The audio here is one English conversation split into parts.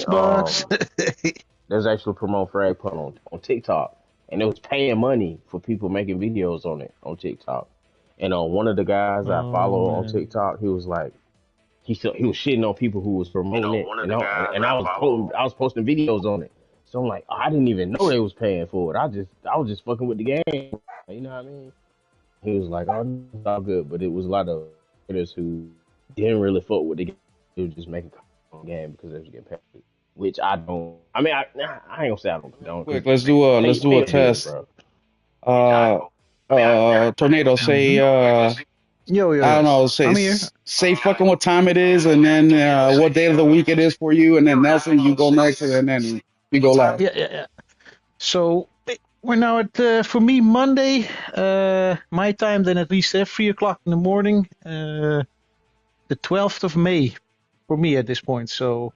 Xbox. they was actually promoting Frag Pun on TikTok, and it was paying money for people making videos on it on TikTok. And one of the guys I Oh follow on man. TikTok, he was like, he was shitting on people who was promoting it, and I was posting videos on it. So I'm like, oh, I didn't even know they was paying for it. I was just fucking with the game. You know what I mean? He was like, oh, it's all good, but it was a lot of creators who didn't really fuck with the game. They were just making a game because they was getting paid. Which I don't. I mean, I ain't gonna say I don't condone. Quick, let's do a test. Bro. Tornado, say Yo, I don't know, I'm here. say fucking what time it is, and then what day of the week it is for you, and then Nelson, you go next, and then you go last. Yeah. So we're now at for me Monday, my time. Then at least 3 o'clock in the morning, the 12th of May, for me at this point. So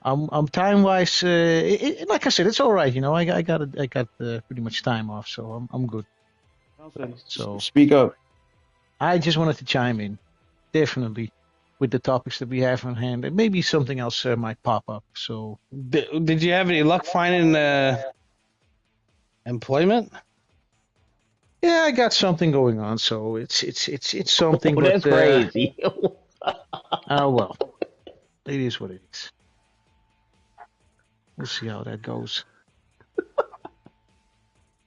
I'm time wise. Like I said, it's all right. You know, I got pretty much time off, so I'm good. So Speak up. I just wanted to chime in, definitely, with the topics that we have on hand, and maybe something else might pop up. So Did you have any luck finding employment? yeah, I got something going on. So it's something. Oh, that's but, crazy. Oh well, it is what it is. We'll see how that goes.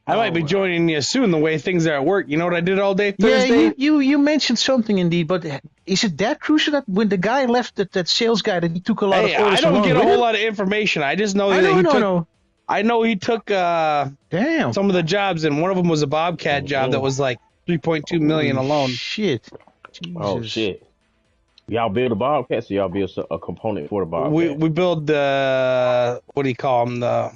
I might be joining you soon. The way things are at work. You know what I did all day Thursday? Yeah, you mentioned something indeed, but is it that crucial that when the guy left, that sales guy, that he took a lot of Hey, orders I don't along get a with whole him? lot of information. I just know I that he took. know. I know he took Damn. some of the jobs, and one of them was a Bobcat job that was like 3.2 million Holy alone. Shit. Jesus. Oh shit. Y'all build a Bobcat, so y'all build a component for the Bobcat. We build the what do you call them, the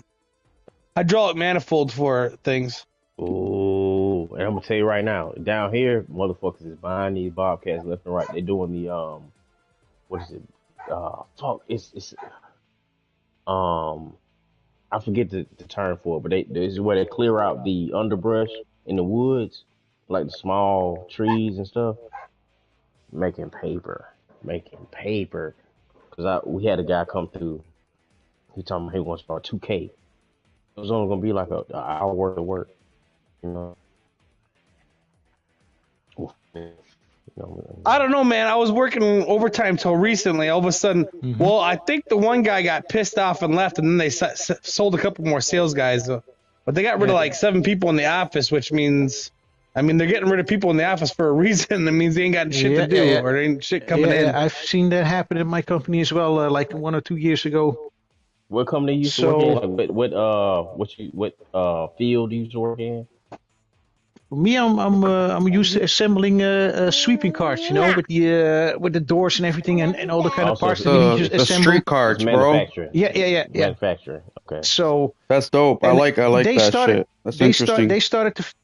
hydraulic manifold for things. Ooh, and I'm gonna tell you right now, down here, motherfuckers is buying these Bobcats left and right. They're doing the what is it? Fuck, it's I forget the term for it, but this is where they clear out the underbrush in the woods, like the small trees and stuff. Making paper. Cause we had a guy come through. He told me he wants about 2K. It was only gonna be like an hour worth of work, you know. Oof, man. You know, I don't know, man. I was working overtime till recently. All of a sudden, well, I think the one guy got pissed off and left, and then they sold a couple more sales guys. But they got rid of like 7 people in the office, which means, I mean, they're getting rid of people in the office for a reason. That means they ain't got shit to do, or there ain't shit coming in. I've seen that happen in my company as well, like 1 or 2 years ago. what company you used to work in? Like, what field you used to work in? For me, I'm used to assembling sweeping carts, you know, with the doors and everything, and all the kind of parts that you need to The assemble. street cards, bro. Manufacturing. Yeah. Manufacturing. Okay. So That's dope. I and like they that started, shit. That's interesting.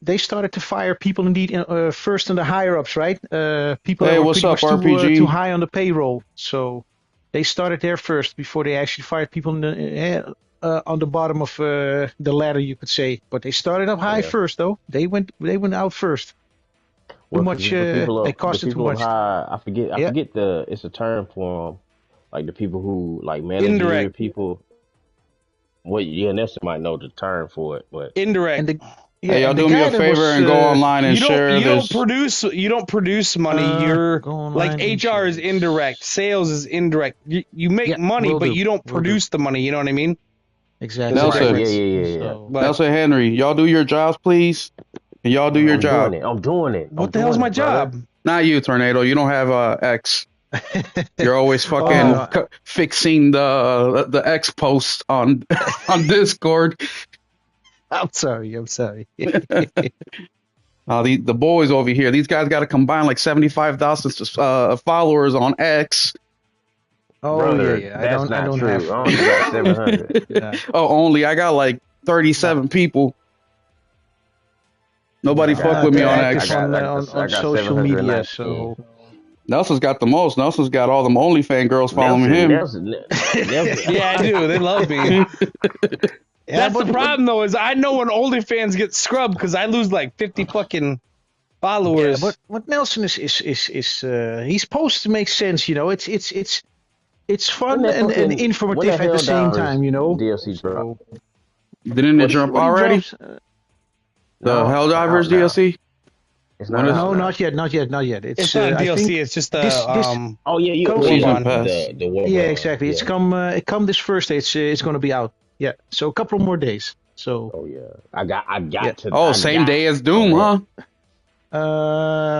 They started to fire people indeed first in the higher ups, right? People Hey, that were what's pretty up, much RPG? too high on the payroll. So they started there first before they actually fired people on the bottom of the ladder, you could say. But they started up high first, though. They went out first. Too much. They costed too much. High, I forget it's a term for them, like the people who like manage Indirect people. Well, yeah, Nelson might know the term for it, but Indirect. And Hey, y'all do me a favor and go online and share this. You don't produce money. You're like HR is indirect. Sales is indirect. You make money, but you don't produce the money. You know what I mean? Exactly. Nelson, yeah. So, Nelson Henry, y'all do your jobs, please. And y'all do your job. I'm doing it. What the hell's my job? Not you, Tornado. You don't have X. You're always fucking fixing the X post on Discord. I'm sorry. The boys over here, these guys got to combine like 75,000 followers on X. Oh, Brother, yeah. That's I don't true. have. I only got 700. Yeah. Oh, only I got like 37 people. Nobody fuck with me on X. On social media, so Nelson's got the most. Nelson's got all them OnlyFans girls following him. Nelson. Yeah, I do. They love me. That's the problem, though, is I know when OnlyFans get scrubbed because I lose like 50 fucking followers. Yeah, but what Nelson is he's supposed to make sense, you know. It's it's fun and informative at the same time, you know. DLC drop. Didn't it jump already? The Helldivers DLC? It's not. No, not yet. It's not DLC. It's just the Oh yeah, you Season Pass. Yeah, exactly. It's come this Thursday. It's going to be out. Yeah, so a couple more days. So. Oh yeah, I got to. Oh, same day as Doom, huh?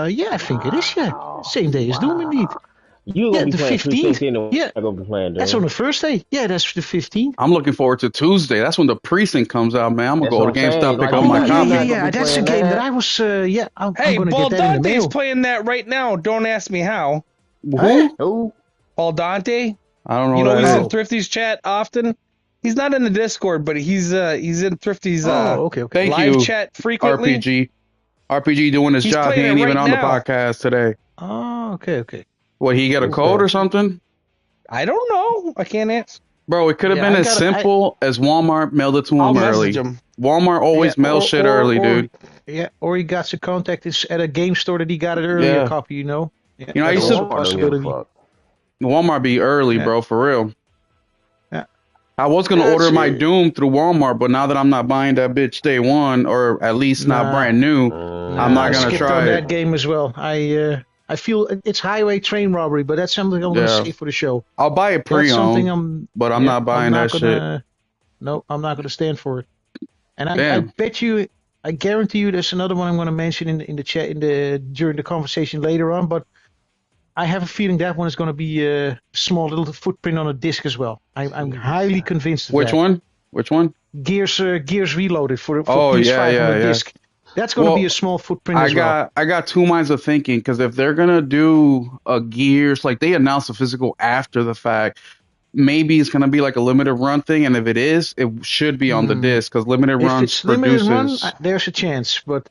Yeah, I think it is. Yeah, same day as Doom, indeed. You gonna be the playing 15th. Yeah, I'm gonna be playing Doom. That's on the Thursday. Yeah, that's the 15th. I'm looking forward to Tuesday. That's when the Precinct comes out, man. I'm gonna go to GameStop, pick up my copy. Yeah, that's a game that I was. Yeah, I'm gonna Paul get that in the mail. Dante's playing that right now. Don't ask me how. Who? Paul Dante. I don't know. You know, he's that in Thrifty's chat often. He's not in the Discord, but he's in Thrifty's Thank live you, chat frequently. RPG doing his job. He ain't even on the podcast today. Oh, okay. What, he got a code or something? I don't know. I can't answer. Bro, it could have been as simple as Walmart mailed it to him early. Walmart always mails shit early, dude. Yeah, or he got to contact us at a game store that he got it earlier copy, you know? Yeah, you know, I used to Walmart be early, bro, for real. Yeah. I was going to order my Doom through Walmart, but now that I'm not buying that bitch day one, or at least not brand new, I'm not going to try on that game as well. I feel it's highway train robbery, but that's something I'm going to save for the show. I'll buy it pre-owned, but I'm not buying that shit. No, I'm not going to stand for it. And I bet you, I guarantee you, there's another one I'm going to mention in the chat during the conversation later on. But I have a feeling that one is going to be a small little footprint on a disc as well. I'm highly convinced of that. Which one? Gears Reloaded for PS5 on the disc. That's going to be a small footprint as well. I got two minds of thinking, because if they're going to do a Gears, like they announced the physical after the fact, maybe it's going to be like a limited run thing, and if it is, it should be on the disc, because limited runs produces... Limited run, there's a chance, but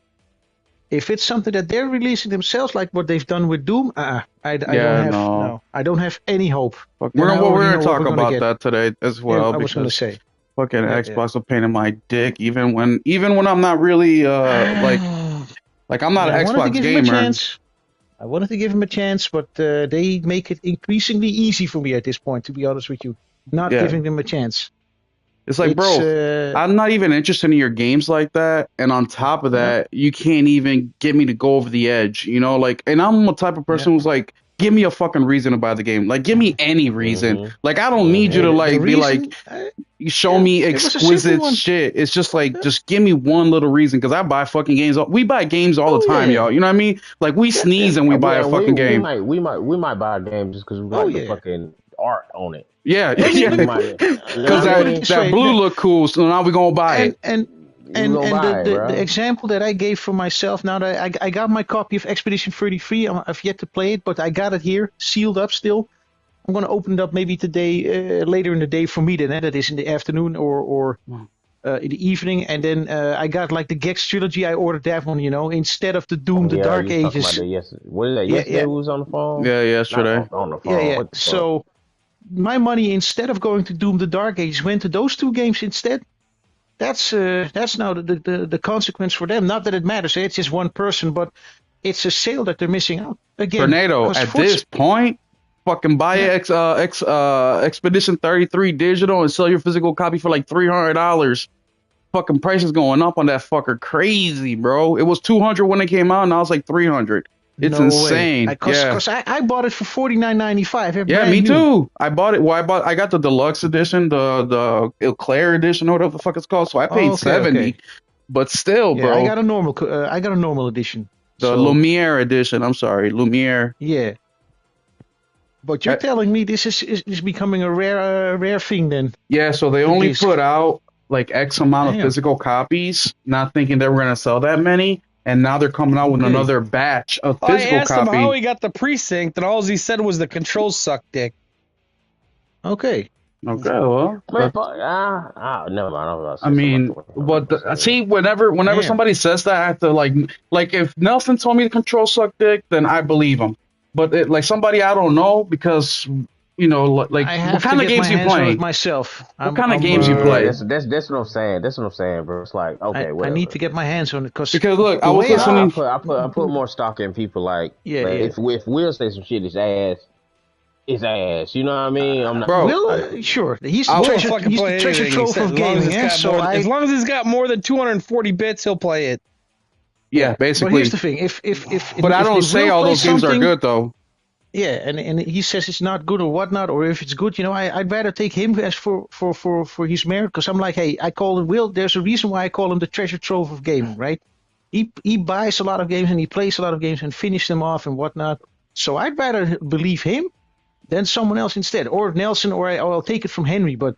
if it's something that they're releasing themselves, like what they've done with Doom, I don't have any hope. We're going to talk about that today as well. Yeah, I was going to say. Fucking Xbox will pain in my dick, even when I'm not really like I'm not an Xbox gamer. I wanted to give him a chance, but they make it increasingly easy for me at this point, to be honest with you. Not giving them a chance. It's like, bro, I'm not even interested in your games like that, and on top of that, you can't even get me to go over the edge, you know? Like, and I'm the type of person who's like, give me a fucking reason to buy the game. Like, give me any reason. Like, I don't need you to like be like, you show me exquisite shit. It's just like, just give me one little reason, because I buy fucking games. We buy games all the time, y'all. You know what I mean? Like, we sneeze and we buy a fucking game. We might buy a game just because we like the fucking art on it. Yeah, because that blue look cool, so now we're gonna buy it. And the example that I gave for myself, now that I got my copy of Expedition 33, I've yet to play it, but I got it here, sealed up still. I'm going to open it up maybe today, later in the day for me then, that is in the afternoon or in the evening. And then I got like the Gex trilogy, I ordered that one, you know, instead of the Doom, the Dark Ages. What is that, yesterday we was on the phone? Yeah, yesterday. On the phone. Yeah. So my money, instead of going to Doom, the Dark Ages, went to those two games instead. That's now the consequence for them. Not that it matters. It's just one person, but it's a sale that they're missing out. Again, Tornado, at this point, fucking buy Expedition 33 digital and sell your physical copy for like $300. Fucking price is going up on that fucker. Crazy, bro. It was $200 when it came out, and now it's like $300. It's insane. Because I bought it for $49.95. Yeah, me too. I bought it. Well, I got the deluxe edition, the Eclair edition, or whatever the fuck it's called. So I paid $70. But still, bro. I got a normal edition. The Lumiere edition. I'm sorry, Lumiere. Yeah. But you're telling me this is becoming a rare thing then? Yeah. So they only put out like X amount of physical copies, not thinking they were gonna sell that many. And now they're coming out with another batch of physical copies. I asked him how he got the Precinct, and all he said was the controls suck dick. Okay, well. Never mind. I mean, but see, whenever somebody says that, I have to like if Nelson told me the controls suck dick, then I believe him. But like somebody I don't know, because you know, like what kind of games you play? Myself. What kind of games you play? That's what I'm saying. That's what I'm saying, bro. It's like, okay, I need to get my hands on it because look, I was listening. I put more stock in people like if Will say some shit, his ass. his ass. You know what I mean? I'm not, bro. Will, sure. He's the treasure trove of gaming. As long as it's got more than 240 bits, he'll play it. Yeah, basically. But here's the thing: but I don't say all those games are good though. Yeah, and he says it's not good or whatnot, or if it's good, I'd rather take him as for his merit, because I'm like, hey, I call him Will. There's a reason why I call him the treasure trove of gaming, right? He buys a lot of games and he plays a lot of games and finishes them off and whatnot. So I'd rather believe him than someone else instead, or Nelson, or I'll take it from Henry. But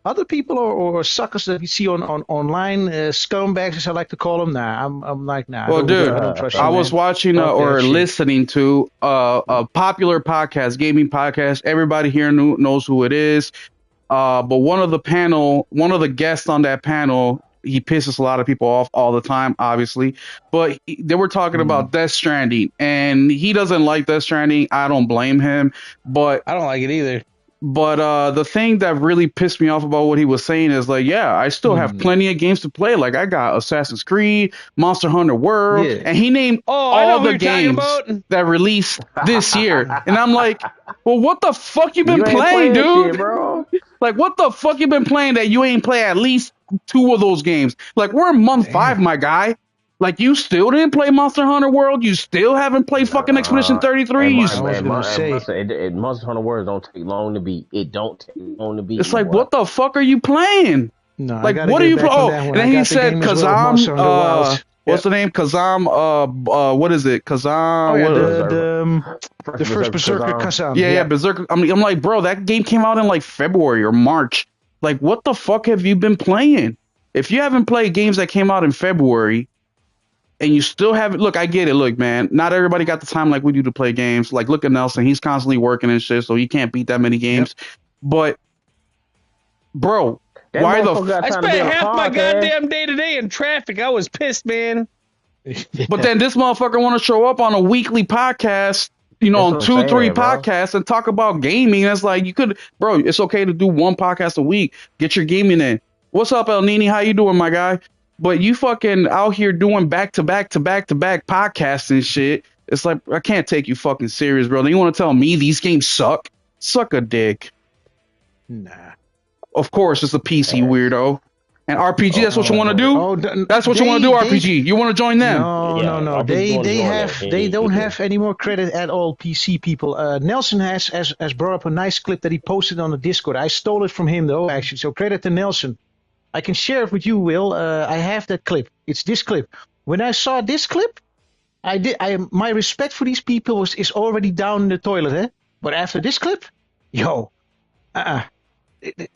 other people or suckers that we see on online, scumbags as I like to call them, I'm like, nah. Well, dude, I don't trust I was watching or listening to a popular podcast, gaming podcast. Everybody here knows who it is. But one of the guests on that panel, he pisses a lot of people off all the time, obviously. But they were talking about Death Stranding, and he doesn't like Death Stranding. I don't blame him, but I don't like it either. But the thing that really pissed me off about what he was saying is like, yeah, I still have plenty of games to play. Like I got Assassin's Creed, Monster Hunter World, and he named all the games that released this year. And I'm like, well, what the fuck you been playing, dude? Shit, bro. Like, what the fuck you been playing that you ain't play at least 2 of those games? Like, we're in month 5, my guy. Like, you still didn't play Monster Hunter World? You still haven't played fucking Expedition 33? Monster Hunter World don't take long to beat. It don't take long to beat. It's like, what the fuck are you playing? No, like, what are you playing? Oh, and then he said Kazam. What's the name? Kazam. What is it? Kazam. The first Berserker Kazam. Yeah, Berserker. I'm like, bro, that game came out in like February or March. Like, what the fuck have you been playing? If you haven't played games that came out in February, and you still haven't, look, I get it. Look, man, not everybody got the time like we do to play games. Like, look at Nelson. He's constantly working and shit, so he can't beat that many games. Yep. But, bro, why the I spent half my goddamn day today in traffic. I was pissed, man. But then this motherfucker want to show up on a weekly podcast, on 2-3 podcasts and talk about gaming. That's like, you could, bro, it's okay to do 1 podcast a week. Get your gaming in. What's up, El Nini? How you doing, my guy? But you fucking out here doing back-to-back podcasts and shit. It's like, I can't take you fucking serious, bro. Then you want to tell me these games suck? Suck a dick. Nah. Of course, it's a PC weirdo. And RPG, that's what you want to do? That's what you want to do, RPG. You want to join them? No. They don't have any more credit at all, PC people. Nelson has brought up a nice clip that he posted on the Discord. I stole it from him, though, actually. So credit to Nelson. I can share it with you, Will. I have that clip. It's this clip. When I saw this clip, my respect for these people is already down in the toilet, eh? But after this clip,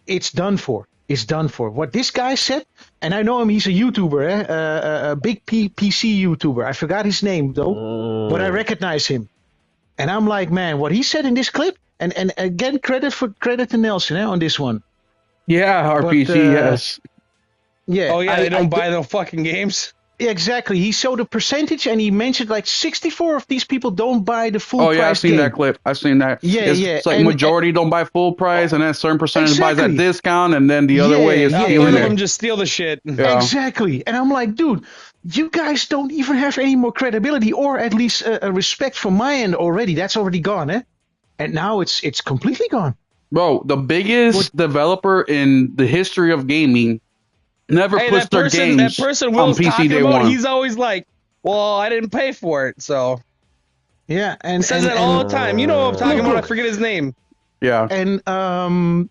it's done for. It's done for. What this guy said, and I know him, he's a YouTuber, a big PC YouTuber. I forgot his name, though, but I recognize him. And I'm like, man, what he said in this clip, and again, credit to Nelson on this one. Yeah, RPG, yes. Yeah. Oh, yeah, they don't buy the fucking games? Exactly. He showed a percentage, and he mentioned like 64 of these people don't buy the full price. Oh, yeah, I've seen that clip. I've seen that. Yeah, it's like majority don't buy full price, and then a certain percentage buys at discount, and then the other way is stealing it. Them just steal the shit. Yeah. Exactly. And I'm like, dude, you guys don't even have any more credibility, or at least a respect from my end already. That's already gone, eh? And now it's completely gone. Bro, the biggest developer in the history of gaming never puts their games on PC day one. He's always like, well, I didn't pay for it, so. Yeah, and he says that all the time. You know what I'm talking about. I forget his name. Yeah. And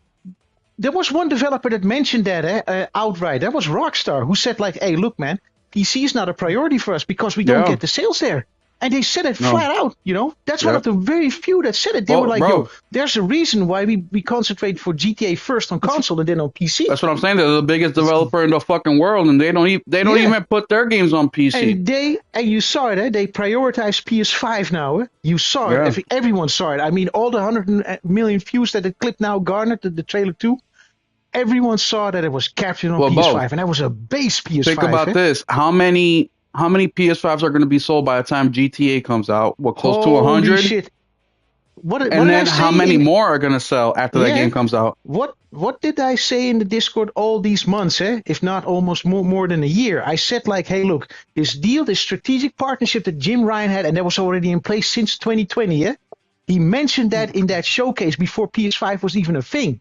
there was one developer that mentioned that outright. That was Rockstar, who said like, hey, look, man, PC is not a priority for us because we don't get the sales there. And they said it flat out, That's one of the very few that said it. They were like, yo, there's a reason why we concentrate for GTA first on console and then on PC. That's what I'm saying. They're the biggest developer in the fucking world, and they don't even put their games on PC. And you saw it, eh? They prioritize PS5 now. Eh? You saw it. Everyone saw it. I mean, all the 100 million views that the clip now garnered, the trailer 2, everyone saw that it was captured on PS5, and that was a base PS5. Think about this. How many PS5s are going to be sold by the time GTA comes out? What, close to 100? Shit. And then how many more are going to sell after that game comes out? What did I say in the Discord all these months, if not almost more than a year? I said like, hey, look, this strategic partnership that Jim Ryan had, and that was already in place since 2020, He mentioned that in that showcase before PS5 was even a thing.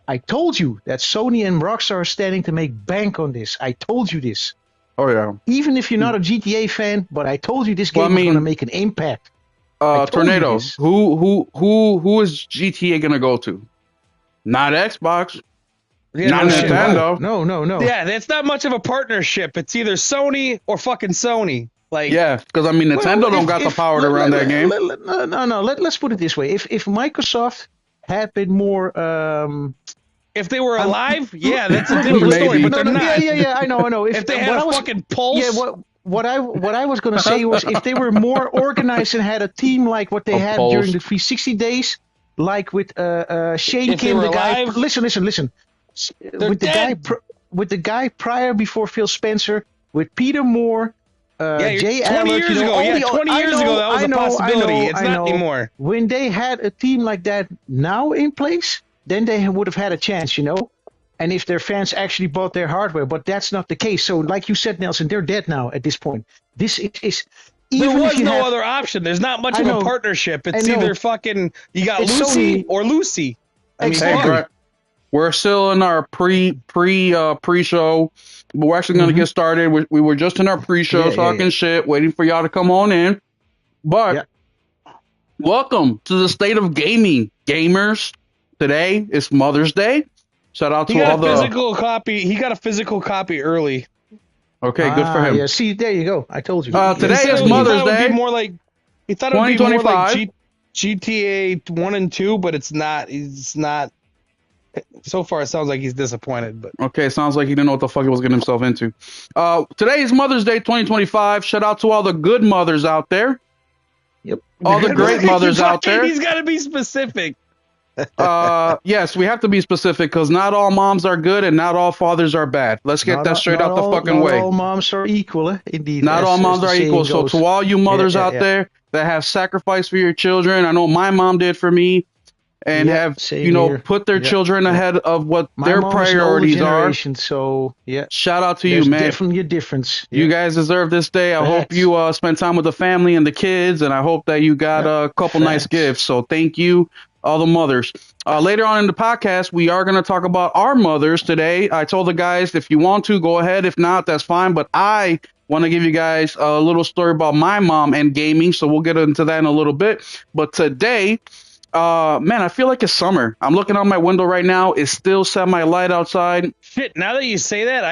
I told you that Sony and Rockstar are standing to make bank on this. I told you this. Oh yeah. Even if you're not a GTA fan, but I told you this game is going to make an impact. Tornado. Who is GTA gonna go to? Not Xbox. Yeah, not Nintendo. No. Yeah, it's not much of a partnership. It's either Sony or fucking Sony. Like, yeah, because I mean, Nintendo don't got the power to run that game. No. Let's put it this way: if Microsoft had been more, if they were alive, yeah, that's a different story. But they're not. Yeah, I know. If they had a fucking pulse. Yeah, what I was going to say was if they were more organized and had a team like what they had during the 360 days, like with Shane Kim, the guy. Listen. With the guy prior before Phil Spencer, with Peter Moore. Jay 20 years ago. 20 years ago, that was a possibility. It's not anymore. When they had a team like that now in place, then they would have had a chance, And if their fans actually bought their hardware, but that's not the case. So, like you said, Nelson, they're dead now at this point. This is. There was no other option. There's not much of a partnership. It's either fucking you got Lucy or Lucy. I mean, exactly. We're still in our pre-show. But we're actually going to get started. We were just in our pre-show talking shit, waiting for y'all to come on in. But welcome to the state of gaming, gamers. Today is Mother's Day. Shout out to all the physical copy. He got a physical copy early. Okay, good for him. Yeah, see, there you go. I told you. Today is Mother's Day. He thought it would be more like GTA 1 and 2, but it's not. He's not. So far, it sounds like he's disappointed. But okay, sounds like he didn't know what the fuck he was getting himself into. Today is Mother's Day 2025. Shout out to all the good mothers out there. Yep. All the great mothers out there. He's got to be specific. Yes, we have to be specific because not all moms are good and not all fathers are bad. Let's get that straight out the fucking way. Not all moms are equal, indeed. Not all moms are equal. So to all you mothers out there that have sacrificed for your children, I know my mom did for me. And have put their children ahead of what their priorities are. So shout out to you, man. Definitely a difference. You guys deserve this day. I hope you spend time with the family and the kids, and I hope that you got a couple nice gifts. So thank you, all the mothers. Later on in the podcast, we are going to talk about our mothers today. I told the guys if you want to go ahead, if not, that's fine. But I want to give you guys a little story about my mom and gaming, so we'll get into that in a little bit. But today. Man, I feel like it's summer. I'm looking out my window right now. It's still semi-light outside. Shit, now that you say that,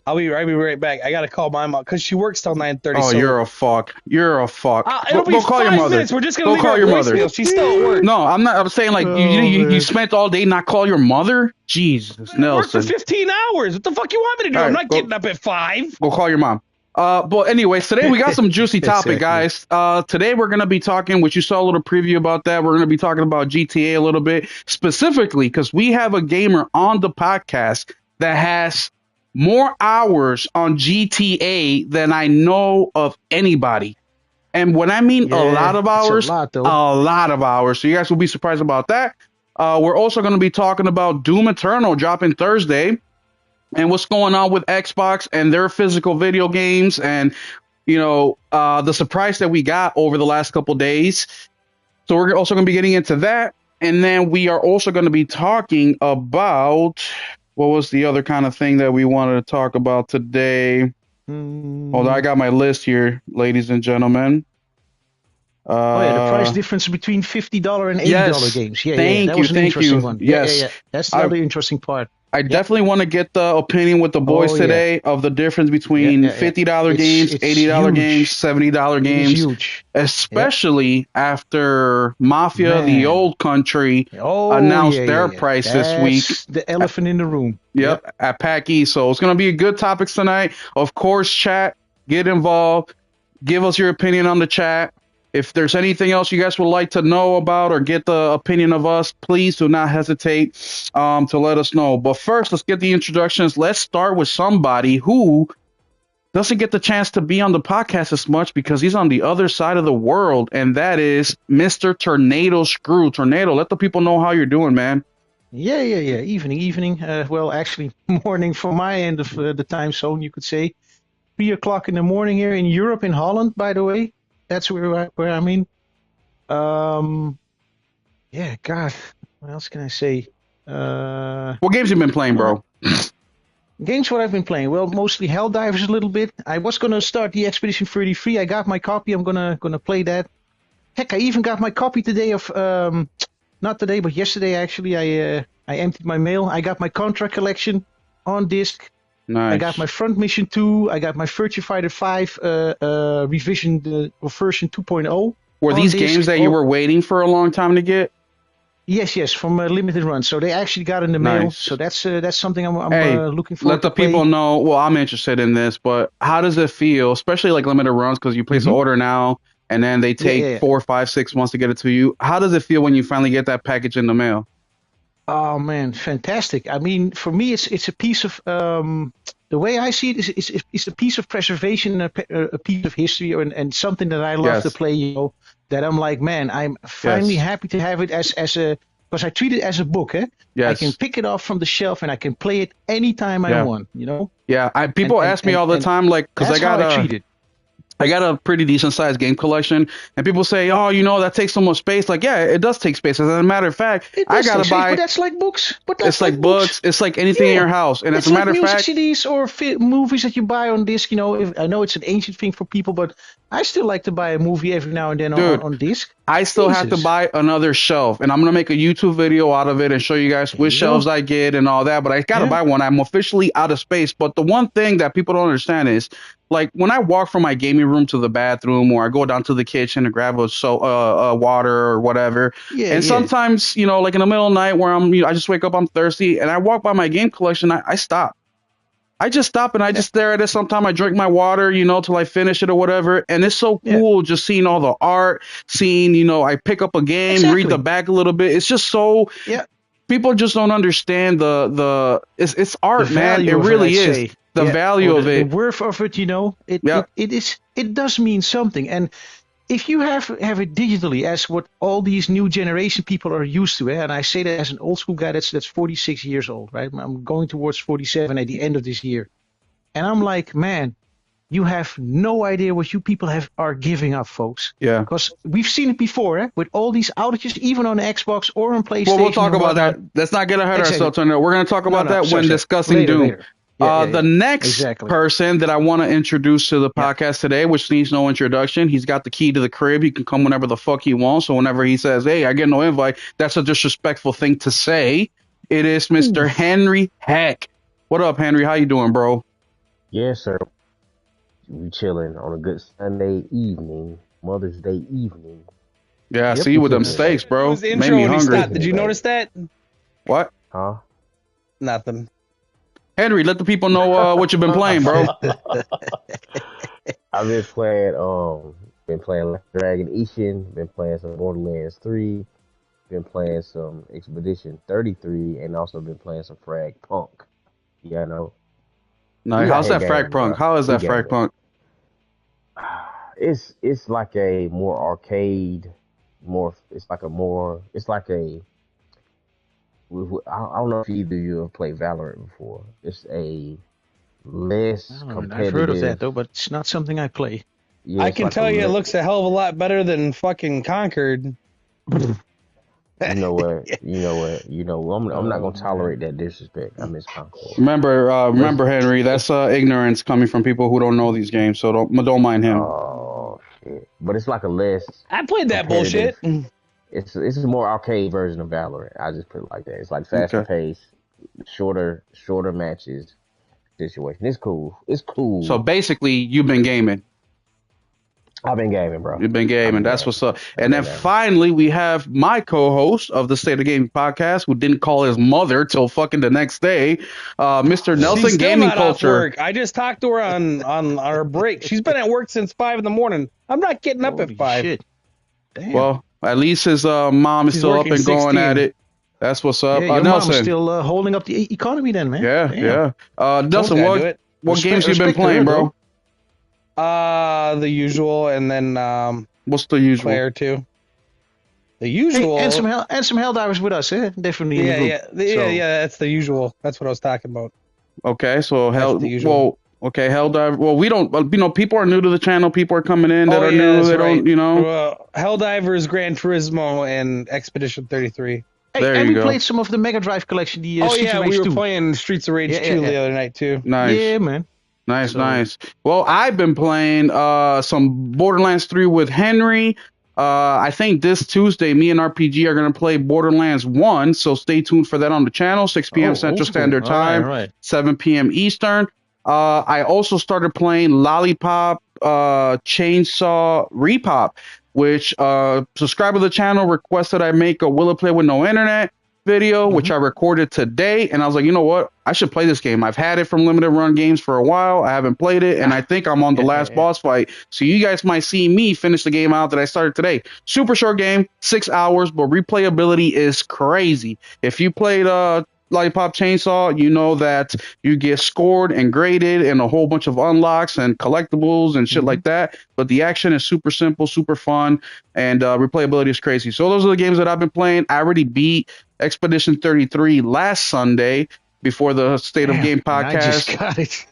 I'll be right back. I gotta call my mom because she works till 9:30. Oh, so you're a fuck. You're a fuck. Go call your mother. Minutes. We're just gonna call your mother. She's still at work. No, I'm not. I'm saying like you spent all day not call your mother. Jesus, Nelson. Work for 15 hours. What the fuck you want me to do? Right, I'm not getting up at 5. Go call your mom. But anyways, today we got some juicy topic, guys. Today we're going to be talking, which you saw a little preview about that. We're going to be talking about GTA a little bit specifically because we have a gamer on the podcast that has more hours on GTA than I know of anybody. And when I mean a lot of hours, a lot of hours. So you guys will be surprised about that. We're also going to be talking about Doom Eternal dropping Thursday. And what's going on with Xbox and their physical video games and, the surprise that we got over the last couple days. So we're also going to be getting into that. And then we are also going to be talking about what was the other kind of thing that we wanted to talk about today. Hold on, I got my list here, ladies and gentlemen. The price difference between $50 and $80 games. Yeah, that was an interesting one. Yes. That's the other interesting part. I definitely want to get the opinion with the boys today of the difference between $50 games, $80 huge. games, $70 games. It's huge. Especially after Mafia, the old country, announced their price this week. The elephant in the room. Yep, at PAX East. So it's going to be a good topics tonight. Of course, chat, get involved. Give us your opinion on the chat. If there's anything else you guys would like to know about or get the opinion of us, please do not hesitate to let us know. But first, let's get the introductions. Let's start with somebody who doesn't get the chance to be on the podcast as much because he's on the other side of the world, and that is Mr. Tornado Screw. Tornado, let the people know how you're doing, man. Yeah. Evening. Well, actually, morning for my end of the time zone, you could say. 3 o'clock in the morning here in Europe, in Holland, by the way. That's where I'm in. Yeah, God, what else can I say? What games you been playing, bro? Games what I've been playing. Well, mostly Helldivers a little bit. I was gonna start the Expedition 33. I got my copy. I'm gonna play that. Heck, I even got my copy today of not today, but yesterday actually. I emptied my mail. I got my Contra collection on disc. Nice. I got my Front Mission 2. I got my Virtua Fighter 5 revision version 2.0. Were these games that you were waiting for a long time to get? Yes, from a limited run. So they actually got in the mail. So that's something I'm looking forward to. Let the people know. Well, I'm interested in this, but how does it feel, especially like limited runs, because you place an order now and then they take 4, 5, 6 months to get it to you. How does it feel when you finally get that package in the mail? Oh man, fantastic! I mean, for me, it's a piece of the way I see it is it's a piece of preservation, a piece of history, and something that I love to play. You know, that I'm like, man, I'm finally happy to have it as a, because I treat it as a book. Yes. I can pick it off from the shelf and I can play it anytime I want. You know. Yeah, people ask me all the time, like, because I got a pretty decent sized game collection, and people say, "Oh, you know, that takes so much space." Like, yeah, it does take space. As a matter of fact, I gotta buy. But that's like books. It's like books. It's like anything in your house. And as a matter of fact, CDs or movies that you buy on disc. You know, I know it's an ancient thing for people, but I still like to buy a movie every now and then on disc. I still have to buy another shelf, and I'm gonna make a YouTube video out of it and show you guys which shelves I get and all that. But I gotta buy one. I'm officially out of space. But the one thing that people don't understand is, like, when I walk from my gaming room to the bathroom, or I go down to the kitchen to grab a water or whatever, and sometimes, you know, like in the middle of the night where I just wake up, I'm thirsty, and I walk by my game collection, I stop. I just stop and I just stare at it. Sometimes I drink my water, you know, till I finish it or whatever. And it's so cool just seeing all the art, you know, I pick up a game, read the back a little bit. It's just so, people just don't understand it's art, man. It really is. The value of it. The worth of it, you know, it does mean something. And if you have it digitally, as what all these new generation people are used to, and I say that as an old school guy that's 46 years old, right? I'm going towards 47 at the end of this year. And I'm like, man, you have no idea what you people are giving up, folks. Yeah. Because we've seen it before, with all these outages, even on Xbox or on PlayStation. Well, we'll talk about that. Let's not get ahead of ourselves. We're going to talk about that when discussing Doom. Later. The next person that I want to introduce to the podcast today, which needs no introduction, he's got the key to the crib. He can come whenever the fuck he wants. So whenever he says, "Hey, I get no invite," that's a disrespectful thing to say. It is Mr. Henry Heck. What up, Henry? How you doing, bro? Yes, sir. We chilling on a good Sunday evening, Mother's Day evening. Yeah, I see you with them steaks, bro. Made me hungry. Did you notice that? What? Huh? Nothing. Henry, let the people know what you've been playing, bro. I've been playing like Dragon Ishin, been playing some Borderlands 3, been playing some Expedition 33, and also been playing some Frag Punk. Yeah, I know. No, how's that Frag Punk? How is that Frag Punk? It's like a more arcade, it's like a I don't know if either of you have played Valorant before. It's a less competitive. I've heard of that though, but it's not something I play. Yeah, I can tell you, it looks a hell of a lot better than fucking Conquered. You know what? I'm not gonna tolerate that disrespect. I miss Conquered. Remember, Henry. That's ignorance coming from people who don't know these games. So don't mind him. Oh shit! But it's like a less. I played that bullshit. It's a more arcade version of Valorant. I just put it like that. It's like faster pace, shorter matches situation. It's cool. So basically, you've been gaming. I've been gaming, bro. You've been gaming. That's what's up. And then finally, we have my co-host of the State of Gaming podcast, who didn't call his mother till fucking the next day, Mr. Nelson. She's Gaming still not Culture. Off work. I just talked to her on our break. She's been at work since 5 a.m. I'm not getting up at 5. Shit. Damn. Well, at least his mom is still up and going at it. That's what's up. Yeah, your Nelson. mom's still holding up the economy then, man. Yeah. Nelson, what games you been playing, bro? The usual, and then what's the usual? Player 2. The usual. Hey, and some Helldivers with us, Definitely. Yeah. That's the usual. That's what I was talking about. Okay, so the usual. Well, Okay, Helldiver. Well, we don't. People are new to the channel. People are coming in that are new. They don't. Helldivers, Gran Turismo, and Expedition 33. Hey, and we played some of the Mega Drive collection. The Streets of Rage we were 2. playing Streets of Rage 2 the other night too. Nice. Yeah, man. Nice. Well, I've been playing some Borderlands 3 with Henry. I think this Tuesday, me and RPG are going to play Borderlands 1, so stay tuned for that on the channel, 6 p.m. Central Standard Time, 7 p.m. Eastern. I also started playing Lollipop Chainsaw Repop, which subscriber to the channel requested I make a Will It Play with No Internet video, which I recorded today, and I was like, you know what? I should play this game. I've had it from Limited Run Games for a while. I haven't played it, and I think I'm on the last boss fight. So you guys might see me finish the game out that I started today. Super short game, 6 hours, but replayability is crazy. If you played Lollipop Chainsaw, you know that you get scored and graded and a whole bunch of unlocks and collectibles and shit like that. But the action is super simple, super fun, and replayability is crazy. So those are the games that I've been playing. I already beat Expedition 33 last Sunday before the State of Game podcast. I just got it.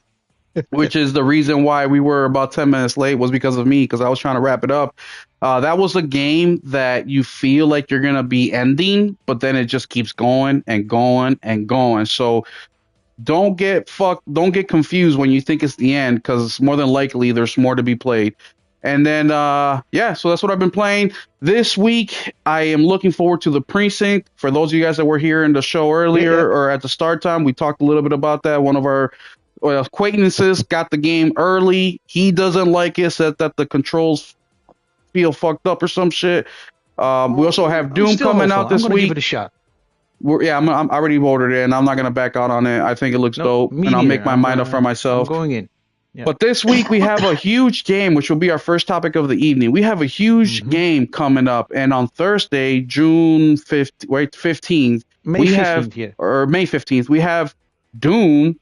Which is the reason why we were about 10 minutes late, was because of me, because I was trying to wrap it up. That was a game that you feel like you're going to be ending, but then it just keeps going and going and going. So don't get confused when you think it's the end, because more than likely there's more to be played. And then, so that's what I've been playing. This week, I am looking forward to The Precinct. For those of you guys that were here in the show earlier or at the start time, we talked a little bit about that. One of our acquaintances got the game early. He doesn't like it, said that the controls feel fucked up or some shit. We also have Doom coming out this week. Give it a shot. I'm already ordered it, and I'm not going to back out on it. I think it looks dope, and I'll make my mind up for myself. I'm going in. Yeah. But this week we have a huge game, which will be our first topic of the evening. We have a huge game coming up, and on Thursday, June 15th, May 15th, we have Doom,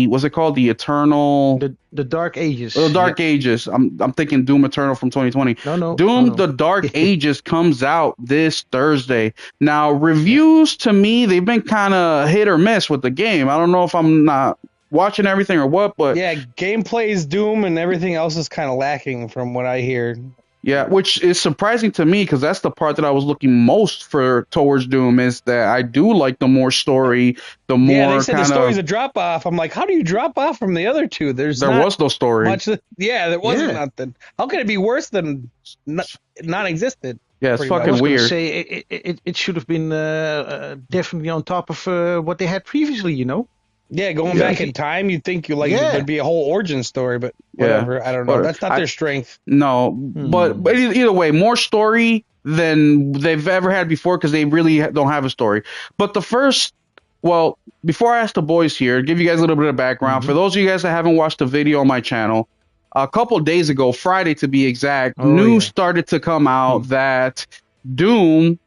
what's it called? The Eternal... The Dark Ages. The Dark Ages. I'm thinking Doom Eternal from 2020. No. Doom The Dark Ages comes out this Thursday. Now, reviews to me, they've been kind of hit or miss with the game. I don't know if I'm not watching everything or what, but gameplay is Doom and everything else is kind of lacking from what I hear. Yeah, which is surprising to me, because that's the part that I was looking most for towards Doom, is that I do like the more story, the more they said the story's a drop off. I'm like, how do you drop off from the other two? There was no story. There wasn't nothing. How can it be worse than non-existent? Yeah, it's fucking weird. Say it should have been definitely on top of what they had previously, you know. Yeah, going back in time, you'd think there'd be a whole origin story, but whatever. I don't know. That's not their strength. No, but either way, more story than they've ever had before, because they really don't have a story. But before I ask the boys here, give you guys a little bit of background. For those of you guys that haven't watched the video on my channel, a couple days ago, Friday to be exact, news started to come out that Doom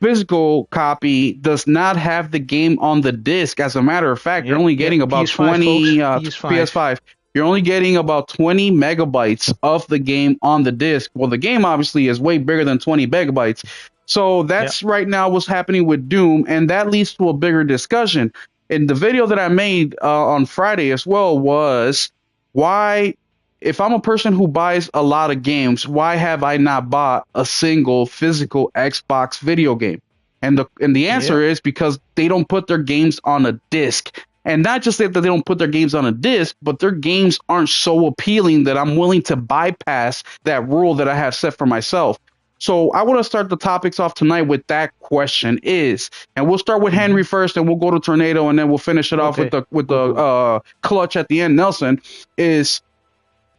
physical copy does not have the game on the disc. As a matter of fact, you're only getting about PS5, 20 PS5. You're only getting about 20 megabytes of the game on the disc. Well, the game obviously is way bigger than 20 megabytes. So that's right now what's happening with Doom, and that leads to a bigger discussion. And the video that I made on Friday as well was why, if I'm a person who buys a lot of games, why have I not bought a single physical Xbox video game? And the answer is because they don't put their games on a disc. And not just that they don't put their games on a disc, but their games aren't so appealing that I'm willing to bypass that rule that I have set for myself. So I want to start the topics off tonight with that question and we'll start with Henry first, and we'll go to Tornado, and then we'll finish it off with the clutch at the end. Nelson, is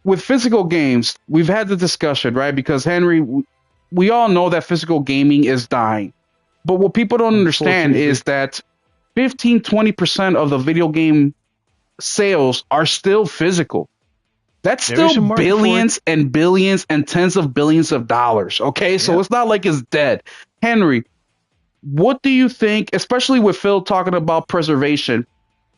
with physical games, we've had the discussion, right? Because Henry, we all know that physical gaming is dying. But what people don't understand is that 15-20% of the video game sales are still physical. That's still billions and billions and tens of billions of dollars. Okay, so it's not like it's dead. Henry, what do you think, especially with Phil talking about preservation,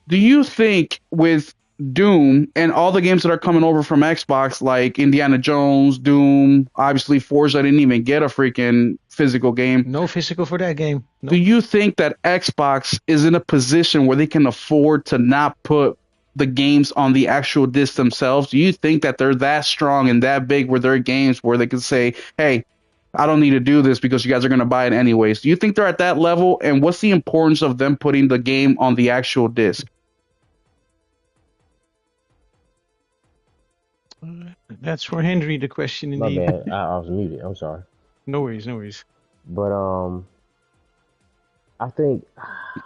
do you think with Doom and all the games that are coming over from Xbox, like Indiana Jones, Doom, obviously Forza didn't even get a freaking physical game. No physical for that game. No. Do you think that Xbox is in a position where they can afford to not put the games on the actual disc themselves? Do you think that they're that strong and that big where they're games where they can say, hey, I don't need to do this because you guys are going to buy it anyways? Do you think they're at that level? And what's the importance of them putting the game on the actual disc? That's for Henry, the question indeed. My bad. I was muted. I'm sorry. No worries. But I think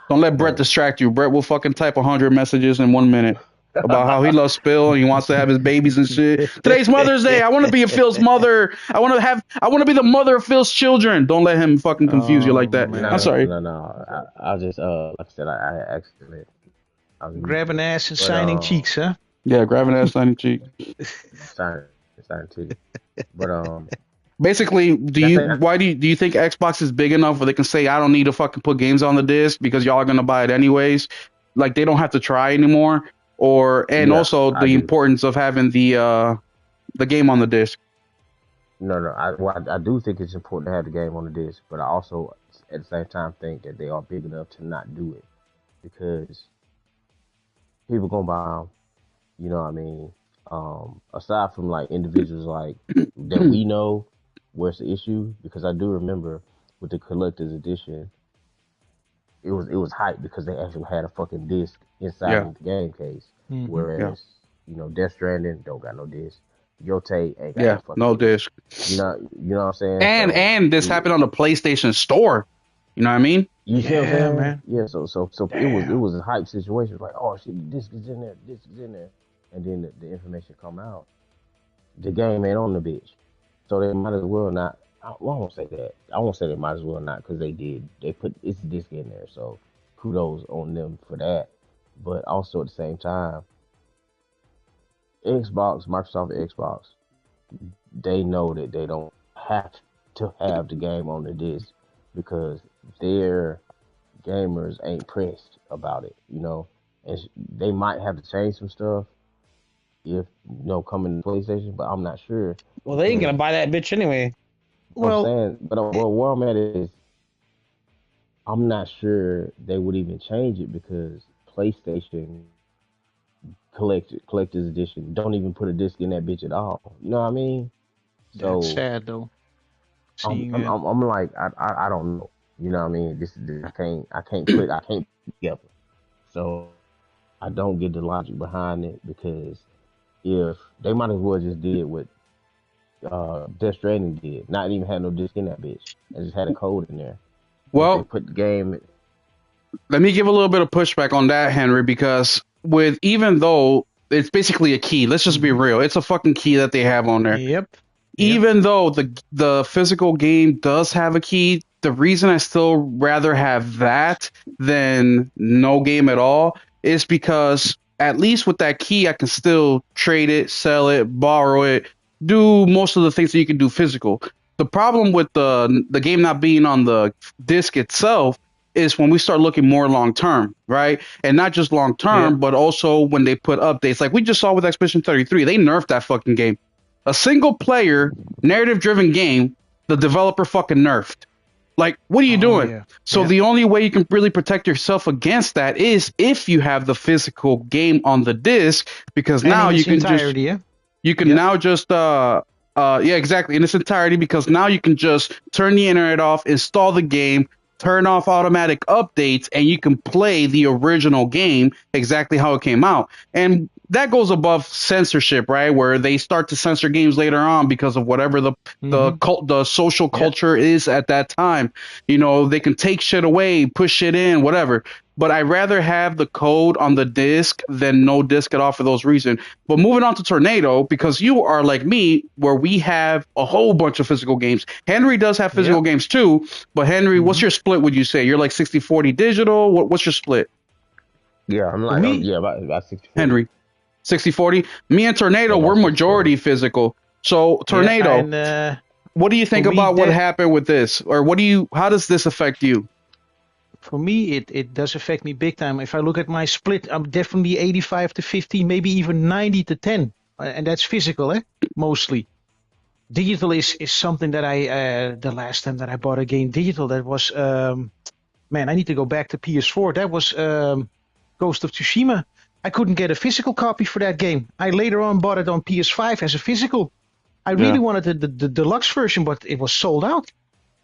don't let Brett distract you. Brett will fucking type 100 messages in 1 minute about how he loves Phil and he wants to have his babies and shit. Today's Mother's Day. I want to be Phil's mother. I want to be the mother of Phil's children. Don't let him fucking confuse you like that. I'm sorry. No. I just like I said, I accidentally. Grabbing ass and signing cheeks, huh? Yeah, grabbing ass, signing cheeks. Signing cheeks. But basically, do you think Xbox is big enough where they can say I don't need to fucking put games on the disc because y'all are gonna buy it anyways? Like they don't have to try anymore, also the importance of having the game on the disc. No, I do think it's important to have the game on the disc, but I also at the same time think that they are big enough to not do it because people gonna buy them. You know what I mean? Aside from like individuals like that we know. Where's the issue? Because I do remember with the collector's edition, it was hype because they actually had a fucking disc inside of the game case. Mm-hmm. Whereas, Death Stranding don't got no disc. Yote ain't got no disc. You know what I'm saying? And this happened on the PlayStation Store. You know what I mean? You see what I'm saying, man? Yeah. So it was a hype situation. Like, oh shit, the disc is in there, and then the information come out. The game ain't on the bitch. So they might as well not. I won't say that. I won't say they might as well not because they did. They put its disc in there. So kudos on them for that. But also at the same time, Microsoft Xbox, they know that they don't have to have the game on the disc because their gamers ain't pressed about it. And they might have to change some stuff. If coming to PlayStation, but I'm not sure. Well, they ain't gonna buy that bitch anyway. Well, I'm saying, but where I'm at is, I'm not sure they would even change it because PlayStation collector's edition don't even put a disc in that bitch at all. You know what I mean? So that's sad though. I'm like I don't know. You know what I mean? This I can't put together. So I don't get the logic behind it because. If they might as well just did what Death Stranding did, not even had no disc in that bitch, and just had a code in there. Well, put the game. Let me give a little bit of pushback on that, Henry, because even though it's basically a key, let's just be real, it's a fucking key that they have on there. Yep. Even though the physical game does have a key, the reason I still rather have that than no game at all is because. At least with that key, I can still trade it, sell it, borrow it, do most of the things that you can do physical. The problem with the game not being on the disc itself is when we start looking more long term, right? And not just long term, but also when they put updates. Like we just saw with Expedition 33, they nerfed that fucking game. A single player, narrative driven game, the developer fucking nerfed. Like, what are you doing? Yeah. So the only way you can really protect yourself against that is if you have the physical game on the disc, because now you can now just exactly, in its entirety, because now you can just turn the internet off, install the game, turn off automatic updates, and you can play the original game exactly how it came out. And that goes above censorship, right? Where they start to censor games later on because of whatever the social culture is at that time. They can take shit away, push shit in, whatever. But I'd rather have the code on the disc than no disc at all for those reasons. But moving on to Tornado, because you are like me, where we have a whole bunch of physical games. Henry does have physical games too. But Henry, what's your split, would you say? You're like 60-40 digital? What's your split? Yeah, I'm like, about 60-40. Henry. 60-40. Me and Tornado, we're majority physical. So Tornado, what do you think about what happened with this? Or how does this affect you? For me, it does affect me big time. If I look at my split, I'm definitely 85-15, maybe even 90-10. And that's physical, mostly. Digital is something that the last time that I bought a game digital, that was, I need to go back to PS4. That was Ghost of Tsushima. I couldn't get a physical copy for that game. I later on bought it on PS5 as a physical. I really wanted the deluxe version, but it was sold out.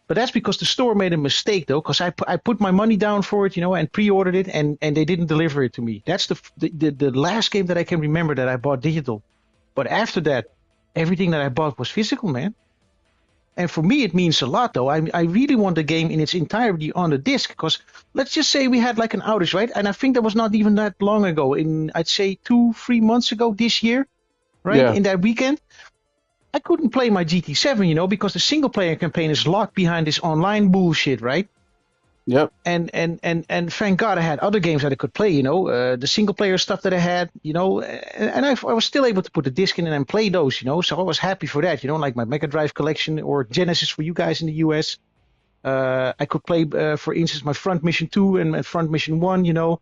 But that's because the store made a mistake, though, because I put my money down for it, and pre-ordered it, and they didn't deliver it to me. That's the last game that I can remember that I bought digital. But after that, everything that I bought was physical, man. And for me, it means a lot, though. I really want the game in its entirety on the disc, because let's just say we had like an outage, right? And I think that was not even that long ago. I'd say 2-3 months ago this year, right? Yeah. In that weekend. I couldn't play my GT7, because the single player campaign is locked behind this online bullshit, right? Yep. And thank God I had other games that I could play, the single player stuff that I had, and I was still able to put the disc in and play those, so I was happy for that, like my Mega Drive collection or Genesis for you guys in the US. I could play, for instance, my Front Mission 2 and my Front Mission 1,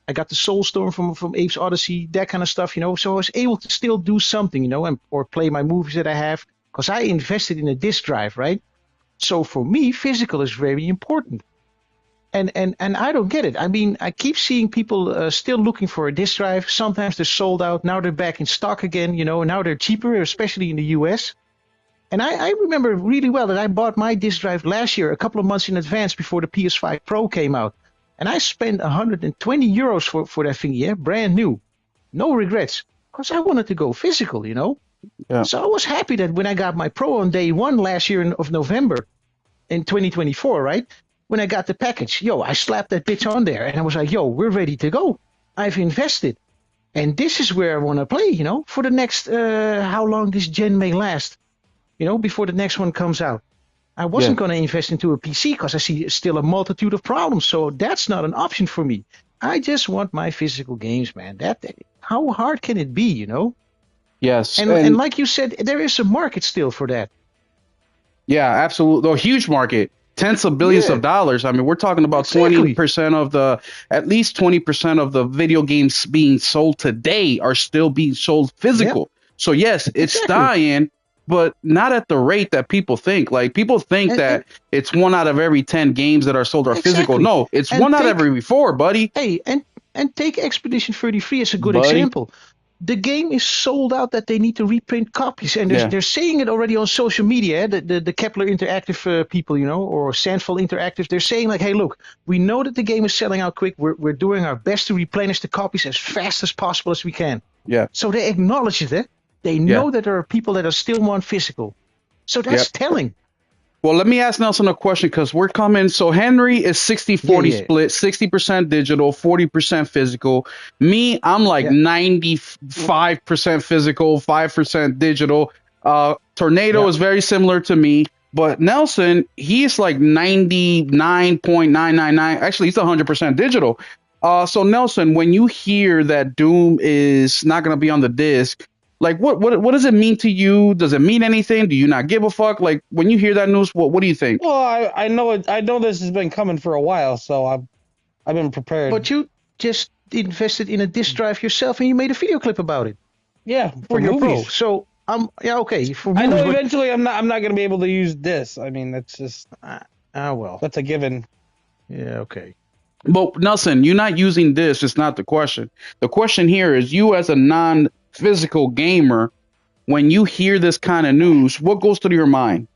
I got the Soulstorm from Apes Odyssey, that kind of stuff, so I was able to still do something, or play my movies that I have, because I invested in a disc drive, right? So for me, physical is very important. And I don't get it. I mean, I keep seeing people still looking for a disc drive. Sometimes they're sold out. Now they're back in stock again, now they're cheaper, especially in the US. And I remember really well that I bought my disc drive last year, a couple of months in advance before the PS5 Pro came out. And I spent 120 euros for that thing, brand new. No regrets. Because I wanted to go physical, Yeah. So I was happy that when I got my Pro on day one last year of November in 2024, right? When I got the package, I slapped that bitch on there. And I was like, we're ready to go. I've invested. And this is where I want to play, for the next, how long this gen may last, before the next one comes out. I wasn't going to invest into a PC because I see still a multitude of problems. So that's not an option for me. I just want my physical games, man. How hard can it be, Yes. And like you said, there is a market still for that. Yeah, absolutely. A huge market. Tens of billions of dollars. I mean, we're talking about 20% of at least 20% of the video games being sold today are still being sold physical. Yep. So yes, it's dying, but not at the rate that people think. Like people think that it's 1 out of every 10 games that are sold are physical. No, it's 1 out of every 4, buddy. Hey, and take Expedition 33 as a good example. The game is sold out that they need to reprint copies, and they're saying it already on social media. The Kepler Interactive people, or Sandfall Interactive, they're saying like, "Hey, look, we know that the game is selling out quick. We're doing our best to replenish the copies as fast as possible as we can." Yeah. So they acknowledge it. They know that there are people that are still want physical. So that's telling. Well, let me ask Nelson a question because we're coming. So Henry is 60-40 split, 60% digital, 40% physical. Me, I'm like 95% physical, 5% digital. Tornado is very similar to me. But Nelson, he's like 99.999. Actually, he's 100% digital. So Nelson, when you hear that Doom is not going to be on the disc, like what does it mean to you? Does it mean anything? Do you not give a fuck? Like when you hear that news, what do you think? Well, I know this has been coming for a while, so I've been prepared. But you just invested in a disc drive yourself, and you made a video clip about it. Yeah, for your Pro. So okay. For movies, I know eventually I'm not going to be able to use this. I mean, that's just well, that's a given. Yeah, okay. But Nelson, you're not using this. It's not the question. The question here is you as a non-physical gamer, when you hear this kind of news, what goes through your mind?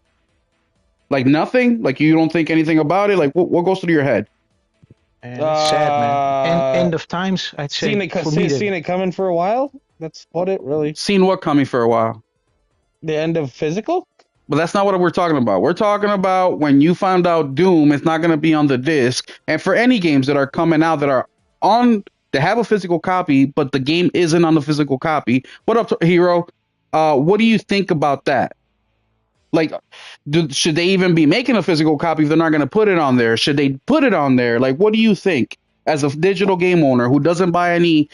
Like nothing? Like you don't think anything about it? Like what goes through your head? And it's sad, man. And end of times, I'd say. Seen it coming for a while? That's what it really. Seen what coming for a while? The end of physical? But that's not what we're talking about. We're talking about when you found out Doom is not going to be on the disc. And for any games that are coming out that are on, they have a physical copy, but the game isn't on the physical copy. What up, Hero? What do you think about that? Like, should they even be making a physical copy if they're not going to put it on there? Should they put it on there? Like, what do you think as a digital game owner who doesn't buy any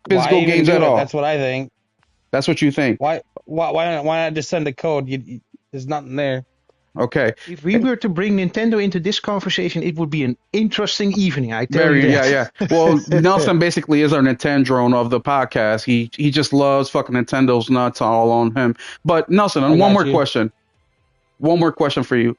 physical games at all? That's what I think. That's what you think. Why not just send a code? There's nothing there. Okay. If we were to bring Nintendo into this conversation, it would be an interesting evening. I tell you that. Yeah. Well, Nelson basically is our Nintendo of the podcast. He just loves fucking Nintendo's nuts all on him. But Nelson, one more question for you.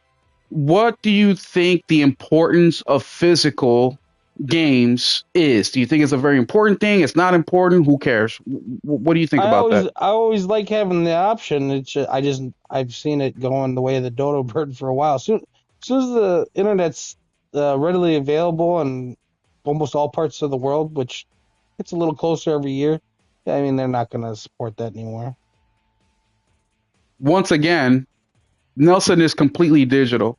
What do you think the importance of physical games is? Do you think it's a very important thing? It's not important? Who cares? What do you think about that? I always like having the option. It's just, I've seen it going the way of the dodo bird for a while. Soon as the internet's readily available in almost all parts of the world, which gets a little closer every year, I mean, they're not going to support that anymore. Once again, Nelson is completely digital.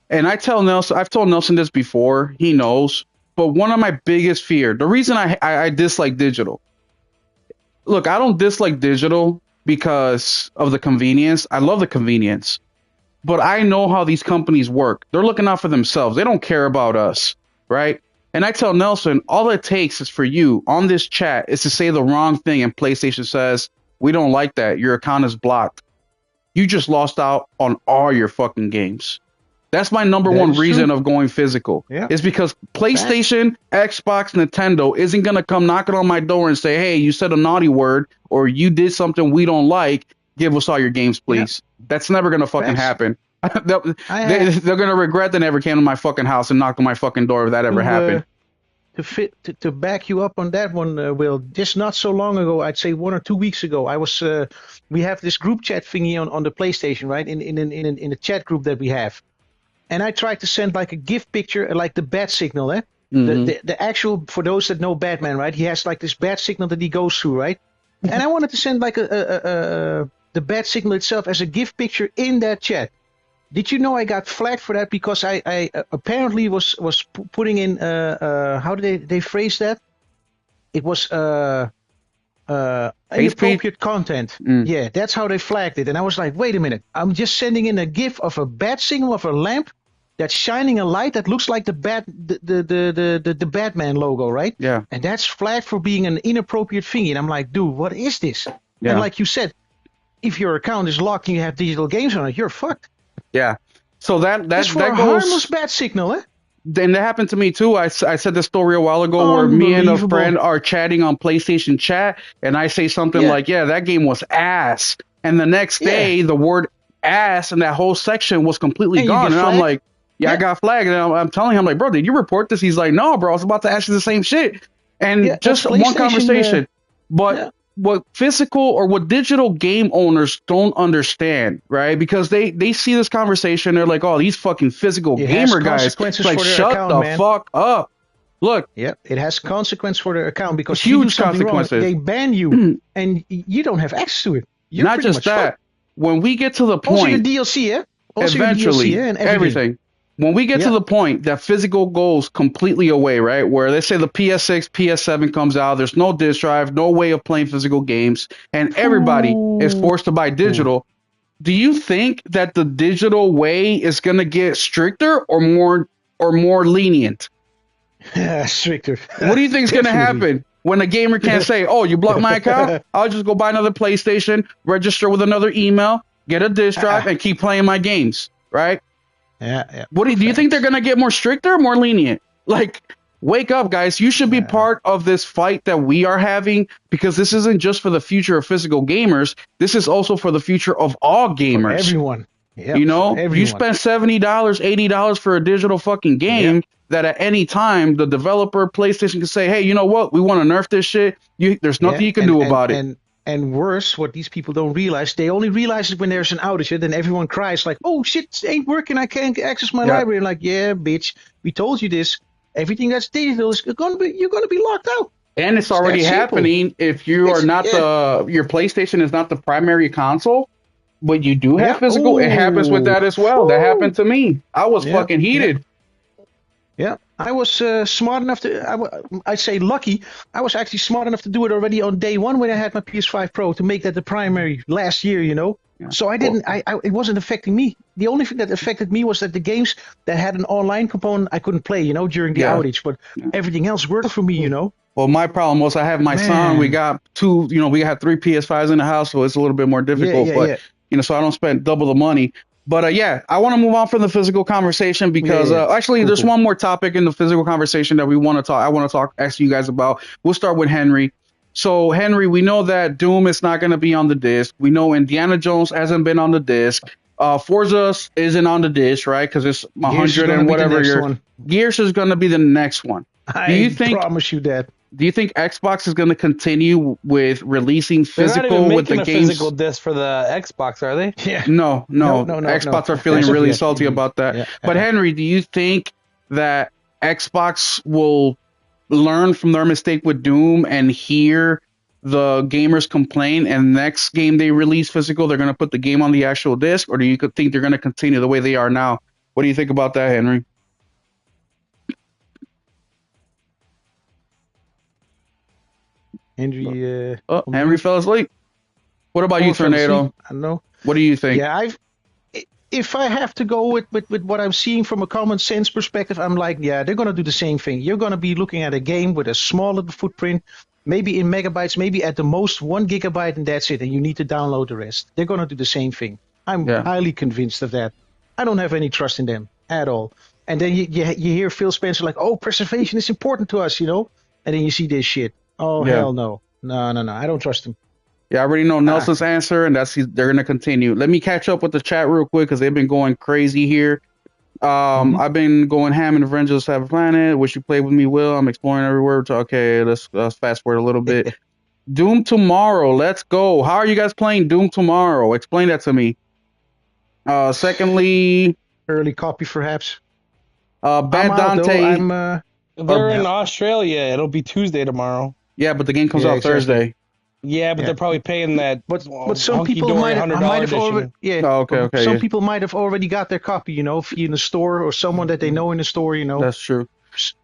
And I've told Nelson this before, he knows, but one of my biggest fear, the reason I dislike digital, look, I don't dislike digital because of the convenience. I love the convenience, but I know how these companies work. They're looking out for themselves. They don't care about us, right? And I tell Nelson, all it takes is for you on this chat is to say the wrong thing and PlayStation says, we don't like that. Your account is blocked. You just lost out on all your fucking games. That's my number one reason of going physical. Yeah. Is because PlayStation, Xbox, Nintendo isn't going to come knocking on my door and say, hey, you said a naughty word or you did something we don't like. Give us all your games, please. Yeah. That's never going to fucking happen. They're going to regret they never came to my fucking house and knocked on my fucking door if that ever happened. To back you up on that one, Will, just not so long ago, I'd say 1 or 2 weeks ago, I was we have this group chat thingy on the PlayStation, right? In a chat group that we have. And I tried to send like a GIF picture, like the bat signal, eh? Mm-hmm. The actual, for those that know Batman, right? He has like this bat signal that he goes through, right? And I wanted to send like the bat signal itself as a GIF picture in that chat. Did you know I got flagged for that because I apparently was putting in how did they phrase that? It was inappropriate content. Yeah, that's how they flagged it. And I was like, wait a minute, I'm just sending in a GIF of a bat signal of a lamp that's shining a light that looks like the Batman logo, right? Yeah. And that's flagged for being an inappropriate thingy. And I'm like, dude, what is this? Yeah. And like you said, if your account is locked and you have digital games on it, you're fucked. Yeah. So that goes harmless bat signal, eh? Then that happened to me too. I said the story a while ago where me and a friend are chatting on PlayStation chat, and I say something like, "Yeah, that game was ass," and the next day the word "ass" in that whole section was completely gone, and I'm like, "Yeah, I got flagged." And I'm telling him, like, "Bro, did you report this?" He's like, "No, bro, I was about to ask you the same shit," and just one conversation, but. Yeah. What physical or what digital game owners don't understand, right? Because they see this conversation, they're like, "Oh, these fucking physical gamer guys!" Like, shut the fuck up. Look, it has consequence for their account because huge you do something consequences. Wrong, they ban you, and you don't have access to it. You're not just that. Fucked. When we get to the point, also your DLC, yeah, also eventually, your DLC, and everything. When we get to the point that physical goes completely away, right, where they say the PS6, PS7 comes out, there's no disc drive, no way of playing physical games, and everybody is forced to buy digital, do you think that the digital way is going to get stricter or more lenient? Stricter. What do you think is going to happen when a gamer can't say, "Oh, you blocked my account? I'll just go buy another PlayStation, register with another email, get a disc drive, and keep playing my games," right? Yeah. What do you think they're going to get more stricter or more lenient? Like, wake up, guys. You should be part of this fight that we are having because this isn't just for the future of physical gamers. This is also for the future of all gamers. For everyone. Yep, you know, you spend $70, $80 for a digital fucking game that at any time the developer, PlayStation, can say, "Hey, you know what? We want to nerf this shit. There's nothing you can do about it." And worse, what these people don't realize, they only realize it when there's an outage. Then everyone cries like, "Oh shit, it ain't working. I can't access my library." And like, yeah, bitch, we told you this. Everything that's digital is you're gonna be locked out. And it's already happening if you are not your PlayStation is not the primary console, but you do have physical. It happens with that as well. That happened to me. I was fucking heated. Yeah, I was smart enough to, I'd say lucky, I was actually smart enough to do it already on day one when I had my PS5 Pro to make that the primary last year, you know. Yeah. So I didn't, it wasn't affecting me. The only thing that affected me was that the games that had an online component I couldn't play, you know, during the outage, but everything else worked for me, you know. Well, my problem was I have my son, we got we have 3 PS5s in the house, so it's a little bit more difficult, you know, so I don't spend double the money. But I want to move on from the physical conversation because actually there's one more topic in the physical conversation that I want to ask you guys about. We'll start with Henry. So Henry, we know that Doom is not going to be on the disc. We know Indiana Jones hasn't been on the disc. Forza isn't on the disc, right? Because it's 100 and whatever. Gears is going to be the next one. I promise you that. Do you think Xbox is going to continue with releasing physical with the games? They're not even making a physical disc for the Xbox, are they? Yeah. No. Xbox are feeling really salty about that. Yeah. But Henry, do you think that Xbox will learn from their mistake with Doom and hear the gamers complain, and next game they release physical, they're going to put the game on the actual disc? Or do you think they're going to continue the way they are now? What do you think about that, Henry? Henry fell asleep. What about you, Tornado? I know. What do you think? Yeah, if I have to go with what I'm seeing from a common sense perspective, I'm like, yeah, they're going to do the same thing. You're going to be looking at a game with a small little footprint, maybe in megabytes, maybe at the most 1 gigabyte, and that's it. And you need to download the rest. They're going to do the same thing. I'm highly convinced of that. I don't have any trust in them at all. And then you hear Phil Spencer like, oh, preservation is important to us, And then you see this shit. Oh, hell no. No. I don't trust him. Yeah, I already know Nelson's answer, and they're going to continue. Let me catch up with the chat real quick because they've been going crazy here. I've been going ham in Avengers Have a Planet. Wish you played with me, Will. I'm exploring everywhere. Okay, let's fast forward a little bit. Doom Tomorrow. Let's go. How are you guys playing Doom Tomorrow? Explain that to me. Secondly, early copy, perhaps. Bad Dante. They're in Australia. It'll be Tuesday tomorrow. Yeah, but the game comes out Thursday. Yeah, but they're probably paying that. But some people might have already. Yeah. Oh, okay. Some people might have already got their copy, if you're in the store or someone that they know in the store, That's true.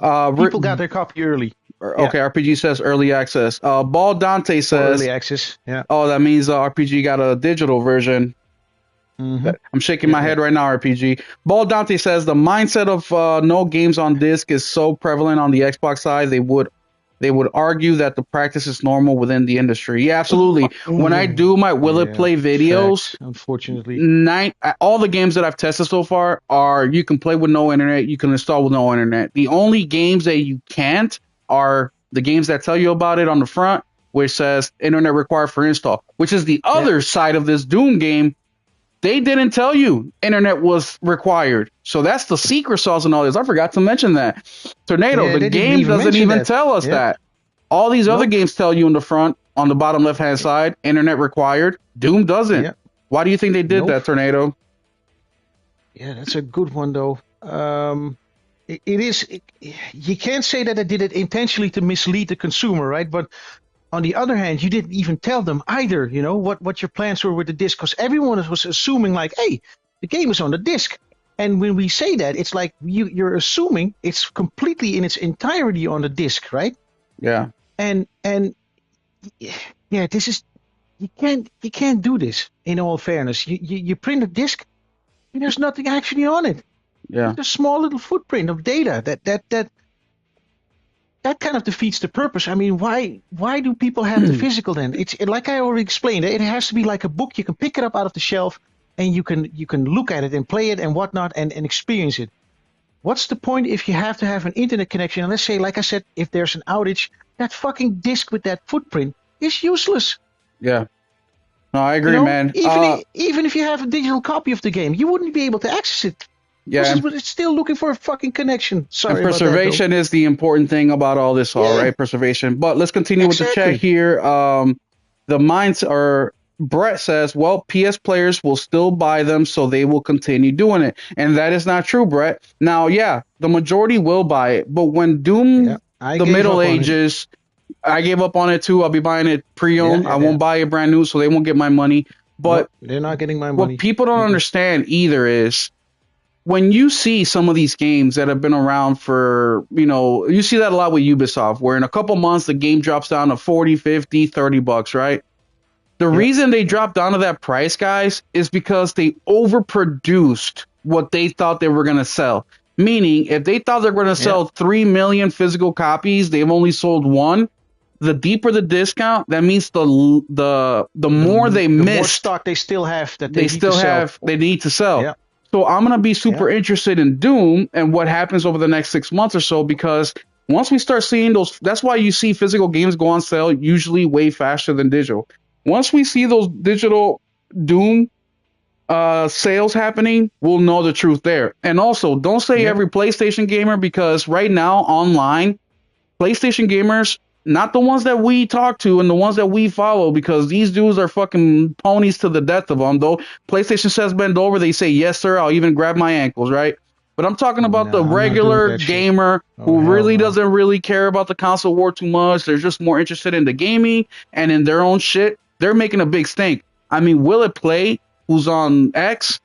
People got their copy early. Okay, RPG says early access. Ball Dante says early access. Yeah. Oh, that means RPG got a digital version. Mm-hmm. I'm shaking my head right now, RPG. Ball Dante says the mindset of no games on disc is so prevalent on the Xbox side. They would argue that the practice is normal within the industry. Yeah, absolutely. When I do my Will It Play videos, unfortunately, all the games that I've tested so far are you can play with no internet, you can install with no internet. The only games that you can't are the games that tell you about it on the front, which says internet required for install, which is the other side of this Doom game. They didn't tell you internet was required. So that's the secret sauce and all this. I forgot to mention that. Tornado, the game doesn't even tell us that. All these other games tell you in the front, on the bottom left-hand side, internet required. Doom doesn't. Yep. Why do you think they did that, Tornado? Yeah, that's a good one, though. You can't say that they did it intentionally to mislead the consumer, right? But on the other hand, you didn't even tell them either, what your plans were with the disc, because everyone was assuming like, hey, the game is on the disc. And when we say that, it's like you're assuming it's completely in its entirety on the disc, right? Yeah. And this is you can't do this. In all fairness, you print a disc, and there's nothing actually on it. Yeah. It's a small little footprint of data that kind of defeats the purpose. I mean, why do people have the physical then? It's like I already explained. It has to be like a book. You can pick it up out of the shelf and you can look at it and play it and whatnot and experience it. What's the point if you have to have an internet connection? And let's say, like I said, if there's an outage, that fucking disc with that footprint is useless. Yeah. No, I agree, man. Even if you have a digital copy of the game, you wouldn't be able to access it. Yeah, but it's still looking for a fucking connection. Sorry, and preservation is the important thing about all this, all right? Preservation. But let's continue with the chat here. The minds are. Brett says, well, PS players will still buy them, so they will continue doing it. And that is not true, Brett. Now, the majority will buy it. But when Doom, the Middle Ages, I gave up on it too. I'll be buying it pre-owned. I won't buy it brand new, so they won't get my money. But they're not getting my money. What people don't understand either is, when you see some of these games that have been around for, you see that a lot with Ubisoft, where in a couple months the game drops down to 40, 50, $30, right? The reason they dropped down to that price, guys, is because they overproduced what they thought they were going to sell. Meaning, if they thought they were going to sell 3 million physical copies, they've only sold 1. The deeper the discount, that means the more they missed. The more stock they still have that they need to sell. Yeah. So I'm going to be super interested in Doom and what happens over the next 6 months or so, because once we start seeing those, that's why you see physical games go on sale usually way faster than digital. Once we see those digital Doom sales happening, we'll know the truth there. And also, don't say every PlayStation gamer, because right now online, PlayStation gamers, not the ones that we talk to and the ones that we follow, because these dudes are fucking ponies to the death of them. Though PlayStation says bend over, they say yes sir. I'll even grab my ankles, right? But I'm talking about the regular gamer who really doesn't really care about the console war too much. They're just more interested in the gaming and in their own shit. They're making a big stink. I mean, Will It Play, who's on X,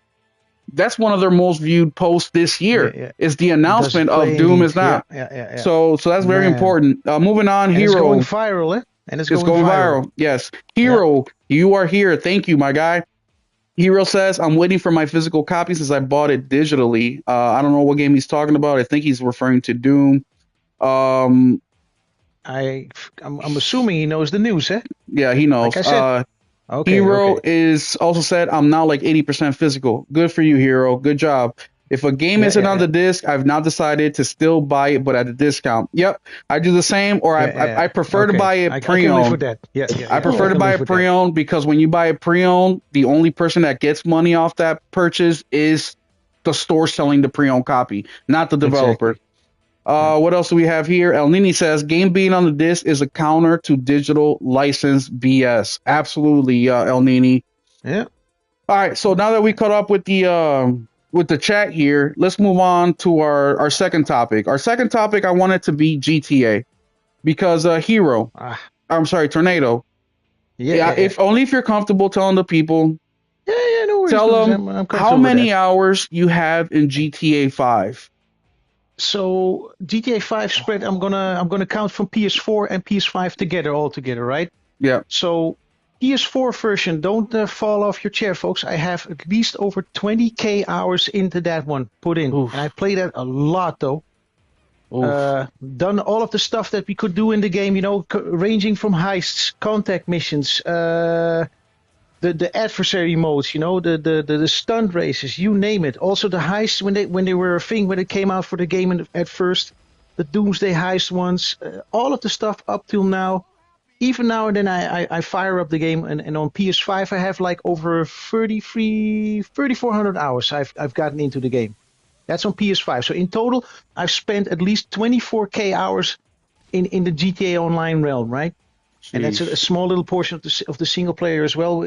that's one of their most viewed posts this year. Is the announcement of Doom is not. So that's very important. Moving on, and Hero. It's going viral, eh? And it's going viral. Yes. Hero, you are here. Thank you, my guy. Hero says, I'm waiting for my physical copy since I bought it digitally. I don't know what game he's talking about. I think he's referring to Doom. I'm assuming he knows the news, eh? Yeah, he knows. Like I said. Hero is also said, I'm now like 80% physical. Good for you, Hero. Good job. If a game isn't on the disc, I've now decided to still buy it, but at a discount. Yep, I do the same, or I prefer to buy it pre-owned. I prefer to buy it pre-owned because when you buy it pre-owned, the only person that gets money off that purchase is the store selling the pre-owned copy, not the developer. What else do we have here? El Nini says, game being on the disc is a counter to digital license BS. Absolutely, El Nini. Yeah. All right, so now that we caught up with the chat here, let's move on to our second topic. Our second topic, I want it to be GTA because Hero, I'm sorry, Tornado. If only if you're comfortable telling the people. No worries. Tell them how many hours you have in GTA 5. So GTA 5 spread, I'm gonna count from PS4 and PS5 all together, right? Yeah. So PS4 version, don't fall off your chair, folks. I have at least over 20k hours into that one put in. Oof. And I played that a lot, though. Done all of the stuff that we could do in the game, ranging from heists, contact missions, the adversary modes, the stunt races, you name it. Also the heists when they were a thing when it came out for the game at first, the Doomsday heist ones, all of the stuff up till now. Even now and then I fire up the game and on PS5 I have like over 3,400 hours I've gotten into the game. That's on PS5. So in total I've spent at least 24k hours in the GTA Online realm, right? Jeez. And that's a small little portion of the single player as well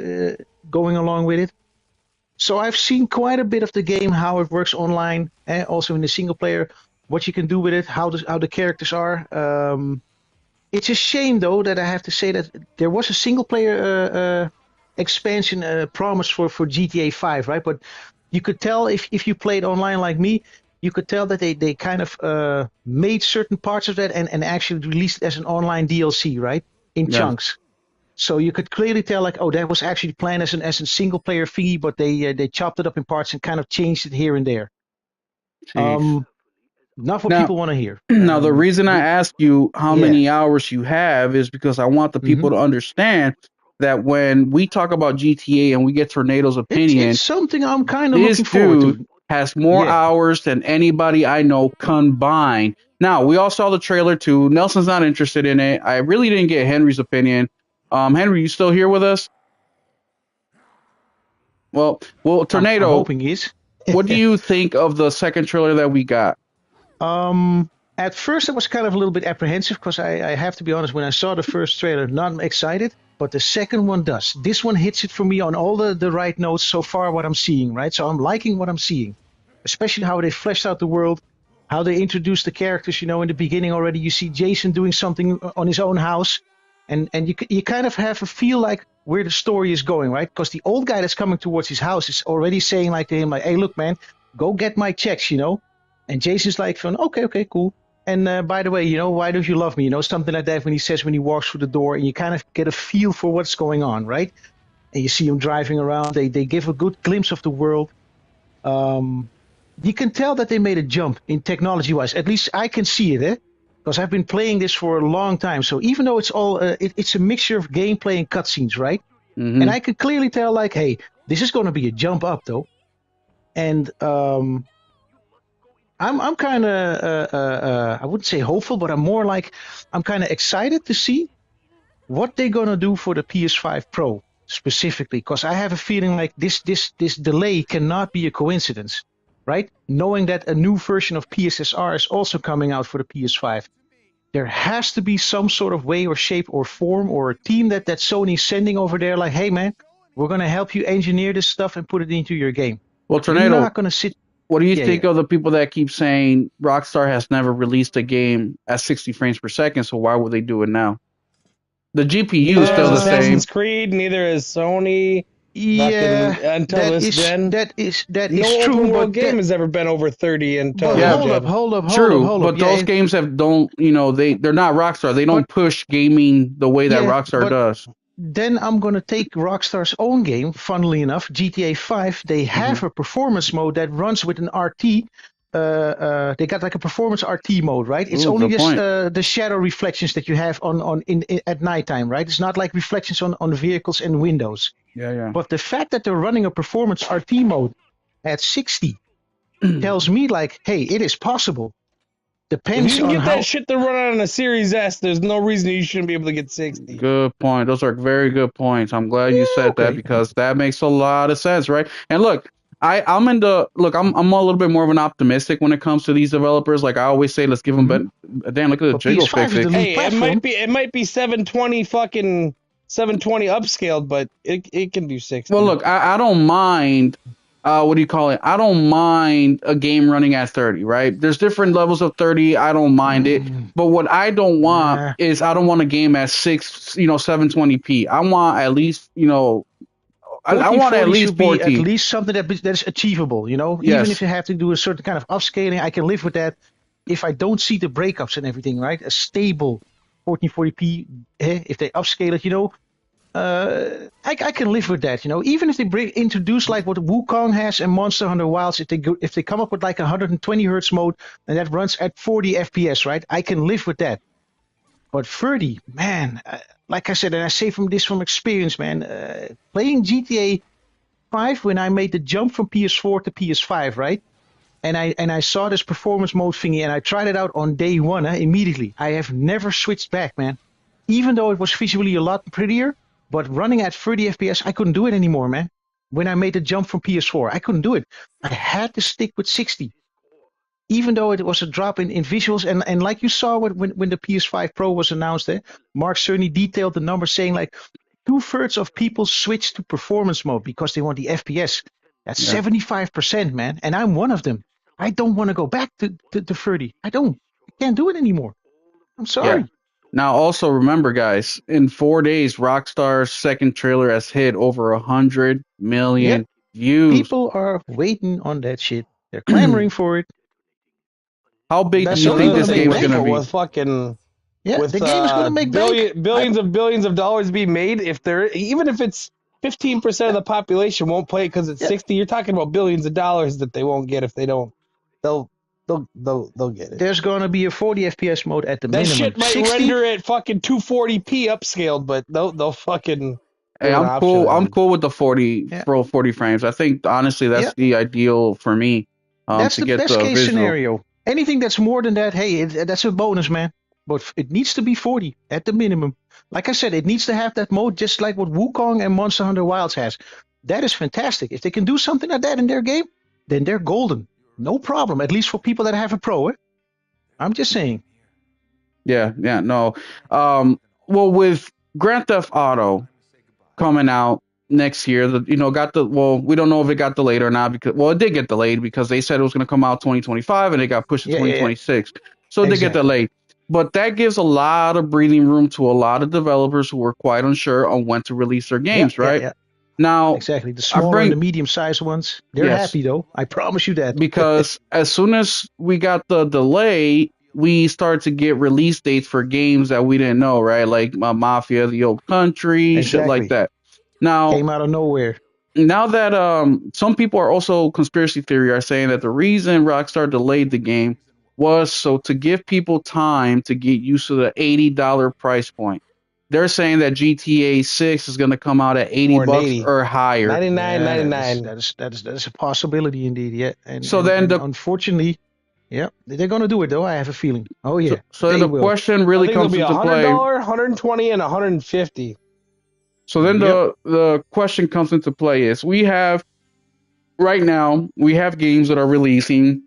going along with it. So I've seen quite a bit of the game, how it works online, and also in the single player, what you can do with it, how the characters are. It's a shame, though, that I have to say that there was a single-player expansion promised for GTA 5, right? But you could tell if you played online like me, you could tell that they kind of made certain parts of that and actually released it as an online DLC, right? In chunks. So you could clearly tell, like, that was actually planned as a single-player thingy, but they chopped it up in parts and kind of changed it here and there. Not what people want to hear. Now, the reason I ask you how many hours you have is because I want the people to understand that when we talk about GTA and we get Tornado's opinion, it's something I'm kind of looking forward to. This dude has more hours than anybody I know combined. Now, we all saw the trailer too. Nelson's not interested in it. I really didn't get Henry's opinion. Henry, you still here with us? Well, Tornado. I'm hoping he is. What do you think of the second trailer that we got? At first I was kind of a little bit apprehensive because I have to be honest, when I saw the first trailer, not excited, but the second one does. This one hits it for me on all the right notes so far, what I'm seeing, right? So I'm liking what I'm seeing, especially how they fleshed out the world, how they introduced the characters, in the beginning already you see Jason doing something on his own house, and you kind of have a feel like where the story is going, right? Because the old guy that's coming towards his house is already saying like to him, like, hey, look, man, go get my checks, And Jason's like, okay, cool. And by the way, why don't you love me? Something like that when he walks through the door, and you kind of get a feel for what's going on, right? And you see him driving around. They give a good glimpse of the world. You can tell that they made a jump in technology-wise. At least I can see it, because I've been playing this for a long time. So even though it's all, it's a mixture of gameplay and cutscenes, right? Mm-hmm. And I can clearly tell, like, hey, this is going to be a jump up, though. And I'm kind of, I wouldn't say hopeful, but I'm more like, I'm kind of excited to see what they're going to do for the PS5 Pro specifically, because I have a feeling like this delay cannot be a coincidence, right? Knowing that a new version of PSSR is also coming out for the PS5. there has to be some sort of way or shape or form or a team that Sony's sending over there like, hey, man, we're going to help you engineer this stuff and put it into your game. Well, Tornado, you're not going to sit. What do you think of the people that keep saying Rockstar has never released a game at 60 frames per second, so why would they do it now? The GPU is still the same. Assassin's Creed, neither is Sony. Yeah, until this gen. That is no true. Open world game has ever been over 30 until hold up. True, but those games they're not Rockstar. They don't push gaming the way that Rockstar does. Then I'm going to take Rockstar's own game, funnily enough, GTA 5. They have a performance mode that runs with an RT. They got like a performance RT mode, right? It's only just the shadow reflections that you have at nighttime, right? It's not like reflections on vehicles and windows. Yeah. But the fact that they're running a performance RT mode at 60 tells me like, hey, it is possible. Depends if you on can get that shit to run on a Series S, there's no reason you shouldn't be able to get 60. Good point. Those are very good points. I'm glad you said that because that makes a lot of sense, right? And look, I'm a little bit more of an optimistic when it comes to these developers. Like I always say, let's give them damn, look at the jiggle fix. Hey, it might be 720 fucking 720 upscaled, but it can do 60. Well, look, I don't mind. What do you call it? I don't mind a game running at 30, right? There's different levels of 30. I don't mind it. But what I don't want is I don't want a game at 720p. I want at least, I want at least 40. At least something that is achievable, Even if you have to do a certain kind of upscaling, I can live with that. If I don't see the breakups and everything, right? A stable 1440p, if they upscale it, I can live with that, Even if they introduce like what Wukong has and Monster Hunter Wilds, if they come up with like 120 hertz mode and that runs at 40 FPS, right? I can live with that. But 30, man, like I said, and I say from experience, man, playing GTA 5 when I made the jump from PS4 to PS5, right? And I saw this performance mode thingy and I tried it out on day one immediately. I have never switched back, man. Even though it was visually a lot prettier. But running at 30 FPS, I couldn't do it anymore, man. When I made the jump from PS4, I couldn't do it. I had to stick with 60. Even though it was a drop in visuals. And like you saw when the PS5 Pro was announced, Mark Cerny detailed the numbers saying like 2/3 of people switch to performance mode because they want the FPS. That's 75%, man. And I'm one of them. I don't want to go back to 30. I can't do it anymore. I'm sorry. Yeah. Now, also remember, guys, in 4 days, Rockstar's second trailer has hit over 100 million views. People are waiting on that shit. They're clamoring for it. How big do you think this game is going to be? With fucking, the game is going to make billions of dollars be made. Even if it's 15% of the population won't play it because it's 60, you're talking about billions of dollars that they won't get if they don't. They'll get it. There's going to be a 40 FPS mode at the minimum. That shit might 60? Render at fucking 240p upscaled, but they'll fucking. Hey, I'm cool. I'm cool with the 40 frames. I think honestly that's the ideal for me. That's the best case visual scenario. Anything that's more than that, hey, that's a bonus, man. But it needs to be 40 at the minimum. Like I said, it needs to have that mode just like what Wukong and Monster Hunter Wilds has. That is fantastic. If they can do something like that in their game, then they're golden. No problem, at least for people that have a Pro. I'm just saying. Yeah, no. Well, with Grand Theft Auto coming out next year, we don't know if it got delayed or not because it did get delayed because they said it was going to come out 2025 and it got pushed to 2026. So it did get delayed. But that gives a lot of breathing room to a lot of developers who were quite unsure on when to release their games, right? Yeah. Now, exactly. The small and the medium-sized ones, they're happy, though. I promise you that. Because as soon as we got the delay, we started to get release dates for games that we didn't know, right? Like Mafia, The Old Country, shit like that. Now, came out of nowhere. Now that some people are also conspiracy theory are saying that the reason Rockstar delayed the game was so to give people time to get used to the $80 price point. They're saying that GTA 6 is going to come out at $80 or higher. $99.99. That is a possibility indeed. Yeah. And so unfortunately, they're going to do it though. I have a feeling. Oh yeah. So the question really comes into play. $100, $120, and $150. So then the question comes into play is right now we have games that are releasing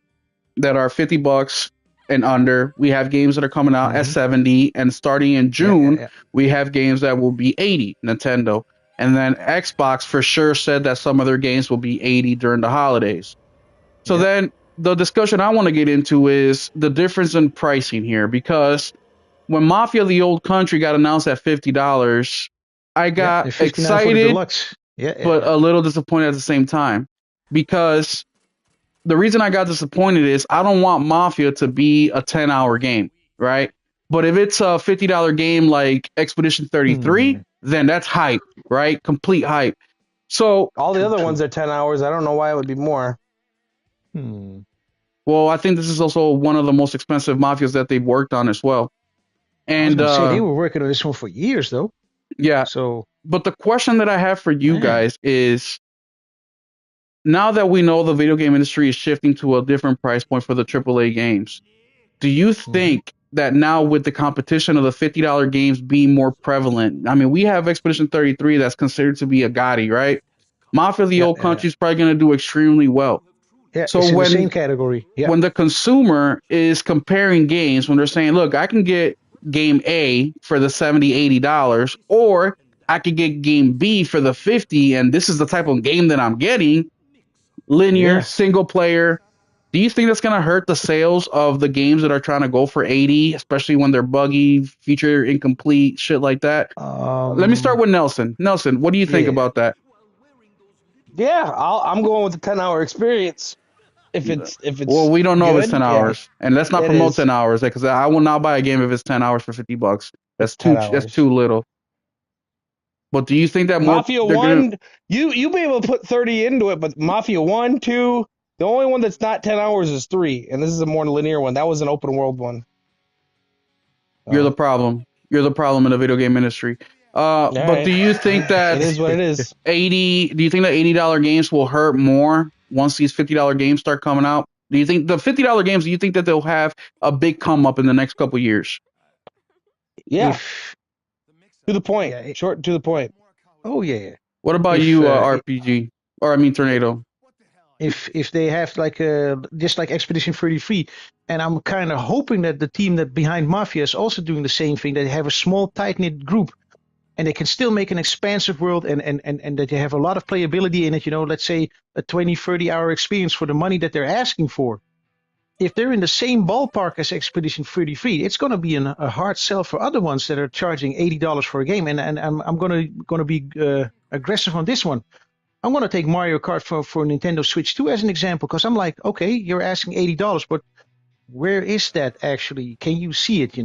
that are $50 and under. We have games that are coming out at 70, and starting in June, we have games that will be 80, Nintendo. And then Xbox for sure said that some of their games will be 80 during the holidays. So then the discussion I want to get into is the difference in pricing here, because when Mafia: The Old Country got announced at $50, I got excited, but a little disappointed at the same time, because the reason I got disappointed is I don't want Mafia to be a 10-hour game, right? But if it's a $50 game like Expedition 33, then that's hype, right? Complete hype. So all the other ones are 10 hours. I don't know why it would be more. Well, I think this is also one of the most expensive Mafias that they've worked on as well. And they were working on this one for years, though. Yeah. So, but the question that I have for you guys is, now that we know the video game industry is shifting to a different price point for the AAA games, do you think that now with the competition of the $50 games being more prevalent, I mean, we have Expedition 33 that's considered to be a Gotti, right? Mafia: The Old Country is probably going to do extremely well. Yeah, so it's in the same category. When the consumer is comparing games, when they're saying, look, I can get game A for the $70, $80, or I could get game B for the 50, and this is the type of game that I'm getting, linear, single player. Do you think that's going to hurt the sales of the games that are trying to go for 80, especially when they're buggy, feature incomplete, shit like that? Let me start with Nelson. Nelson, what do you think about that? Yeah, I'm going with the 10-hour experience. If it's well, we don't know if it's 10 hours, and let's not promote 10 hours, because I will not buy a game if it's 10 hours for $50. That's too little. But do you think that Mafia 1, you be able to put 30 into it, but Mafia 1, 2, the only one that's not 10 hours is 3, and this is a more linear one. That was an open world one. You're the problem. You're the problem in the video game industry. But do you think that it is what it is? Do you think that $80 games will hurt more once these $50 games start coming out? Do you think the $50 games, do you think that they'll have a big come up in the next couple years? Yeah. To the point. Short to the point. Oh, yeah. What about you, RPG? Or, I mean, Tornado? If they have just like Expedition 33, and I'm kind of hoping that the team that behind Mafia is also doing the same thing, that they have a small, tight-knit group, and they can still make an expansive world, and that they have a lot of playability in it, let's say a 20, 30-hour experience for the money that they're asking for. If they're in the same ballpark as Expedition 33, it's going to be a hard sell for other ones that are charging $80 for a game, and I'm going to be aggressive on this one. I'm going to take Mario Kart for Nintendo Switch 2 as an example, because I'm like, okay, you're asking $80, but where is that actually? Can you see it,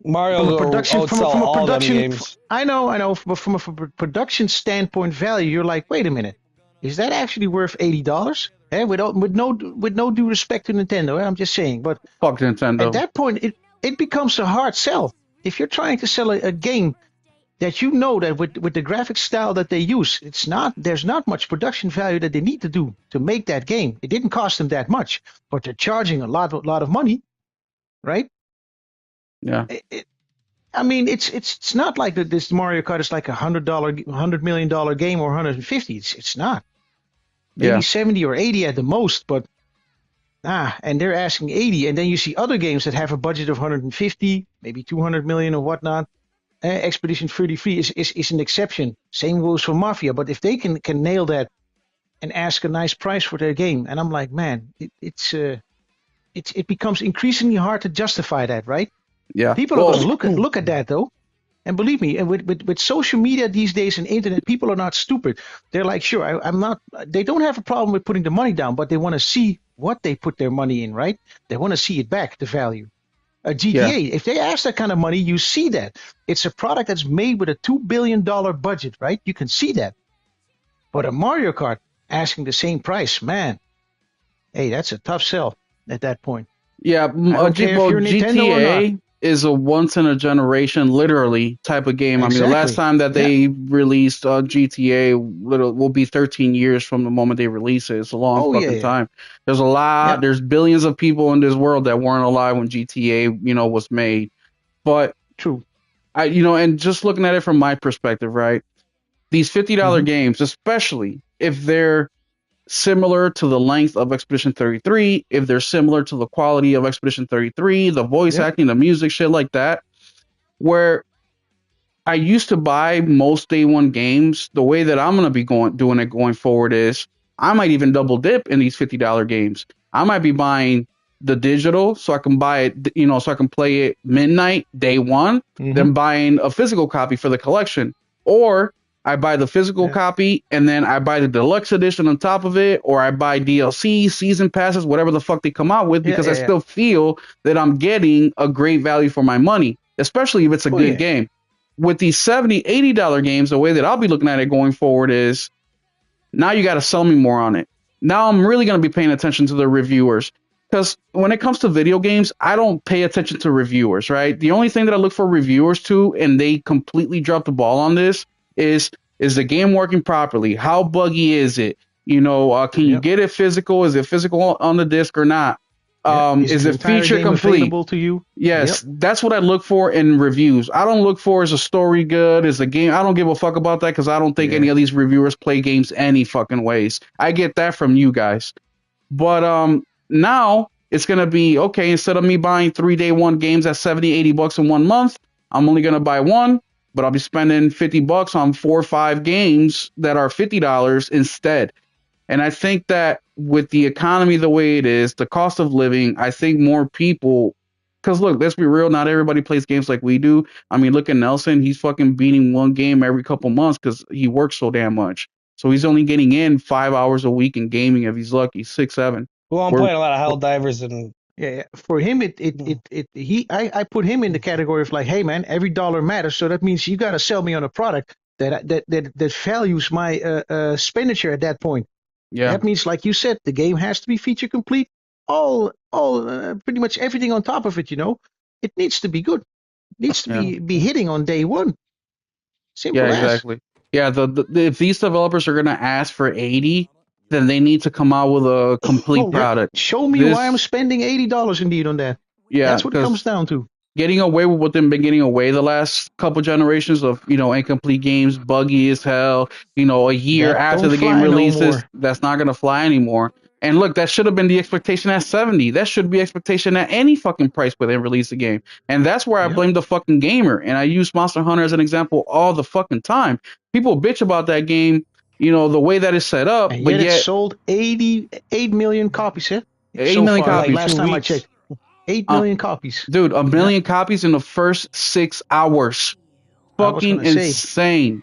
Mario from a production games. I know, but from a production standpoint value, you're like, wait a minute, is that actually worth $80? With no due respect to Nintendo, I'm just saying. But fuck Nintendo. At that point, it becomes a hard sell. If you're trying to sell a game that that with the graphic style that they use, there's not much production value that they need to do to make that game. It didn't cost them that much, but they're charging a lot of money, right? Yeah. I mean, it's not like that. This Mario Kart is like $100 million game or 150. It's not. Maybe 70 or 80 at the most, but and they're asking 80, and then you see other games that have a budget of 150, maybe 200 million or whatnot. Expedition 33 is an exception. Same goes for Mafia, but if they can nail that and ask a nice price for their game, and I'm like, man, it becomes increasingly hard to justify that, right? Yeah. People are going to look at that though. And believe me, with social media these days and internet, people are not stupid. They're like, sure, they don't have a problem with putting the money down, but they want to see what they put their money in, right? They want to see it back, the value. A GTA, if they ask that kind of money, you see that. It's a product that's made with a $2 billion budget, right? You can see that. But a Mario Kart asking the same price, man, hey, that's a tough sell at that point. Yeah, GTA is a once in a generation, literally, type of game. Exactly. I mean, the last time that they released GTA will be 13 years from the moment they release it. It's a long fucking time. There's a lot. There's billions of people in this world that weren't alive when GTA, was made. But true, and just looking at it from my perspective, right? These $50 games, especially if they're similar to the length of Expedition 33, if they're similar to the quality of Expedition 33, the voice acting, the music, shit like that, where I used to buy most day one games. The way that I'm going to be doing it going forward is I might even double dip in these $50 games. I might be buying the digital so I can buy it, so I can play it midnight, day one, then buying a physical copy for the collection. Or I buy the physical copy and then I buy the deluxe edition on top of it, or I buy DLC, season passes, whatever the fuck they come out with, because I still feel that I'm getting a great value for my money, especially if it's a good game. With these $70, $80 games, the way that I'll be looking at it going forward is now you got to sell me more on it. Now I'm really going to be paying attention to the reviewers, because when it comes to video games, I don't pay attention to reviewers, right? The only thing that I look for reviewers to, and they completely dropped the ball on this, is the game working properly? How buggy is it? Can you get it physical? Is it physical on the disc or not? Is it feature complete? To you? Yes, that's what I look for in reviews. I don't look for is a story good, is the game. I don't give a fuck about that because I don't think any of these reviewers play games any fucking ways. I get that from you guys. But now it's gonna be okay. Instead of me buying 3 day one games at $70-$80 in 1 month, I'm only gonna buy one, but I'll be spending $50 on 4 or 5 games that are $50 instead. And I think that with the economy the way it is, the cost of living, I think more people, because look, let's be real, not everybody plays games like we do. I mean, look at Nelson. He's fucking beating one game every couple months because he works so damn much. So he's only getting in 5 hours a week in gaming if he's lucky, 6, 7. Well, I'm playing a lot of Helldivers and. Yeah. For him, I put him in the category of like, hey man, every dollar matters. So that means you got to sell me on a product that values my expenditure at that point. Yeah. That means, like you said, the game has to be feature complete. Pretty much everything on top of it. It needs to be good. It needs to be hitting on day one. Simple as. Exactly. Yeah. If these developers are gonna ask for 80, then they need to come out with a complete product. Show me why I'm spending $80 indeed on that. Yeah, that's what it comes down to. Getting away with what they've been getting away the last couple generations of, incomplete games, buggy as hell, a year after the game releases, that's not going to fly anymore. And look, that should have been the expectation at 70. That should be expectation at any fucking price where they release a game. And that's where I blame the fucking gamer. And I use Monster Hunter as an example all the fucking time. People bitch about that game, the way that it's set up. And but yet it sold 8 million copies, 8 million copies. Last time I checked. 8 million copies. Dude, 1 million copies in the first 6 hours. Fucking insane.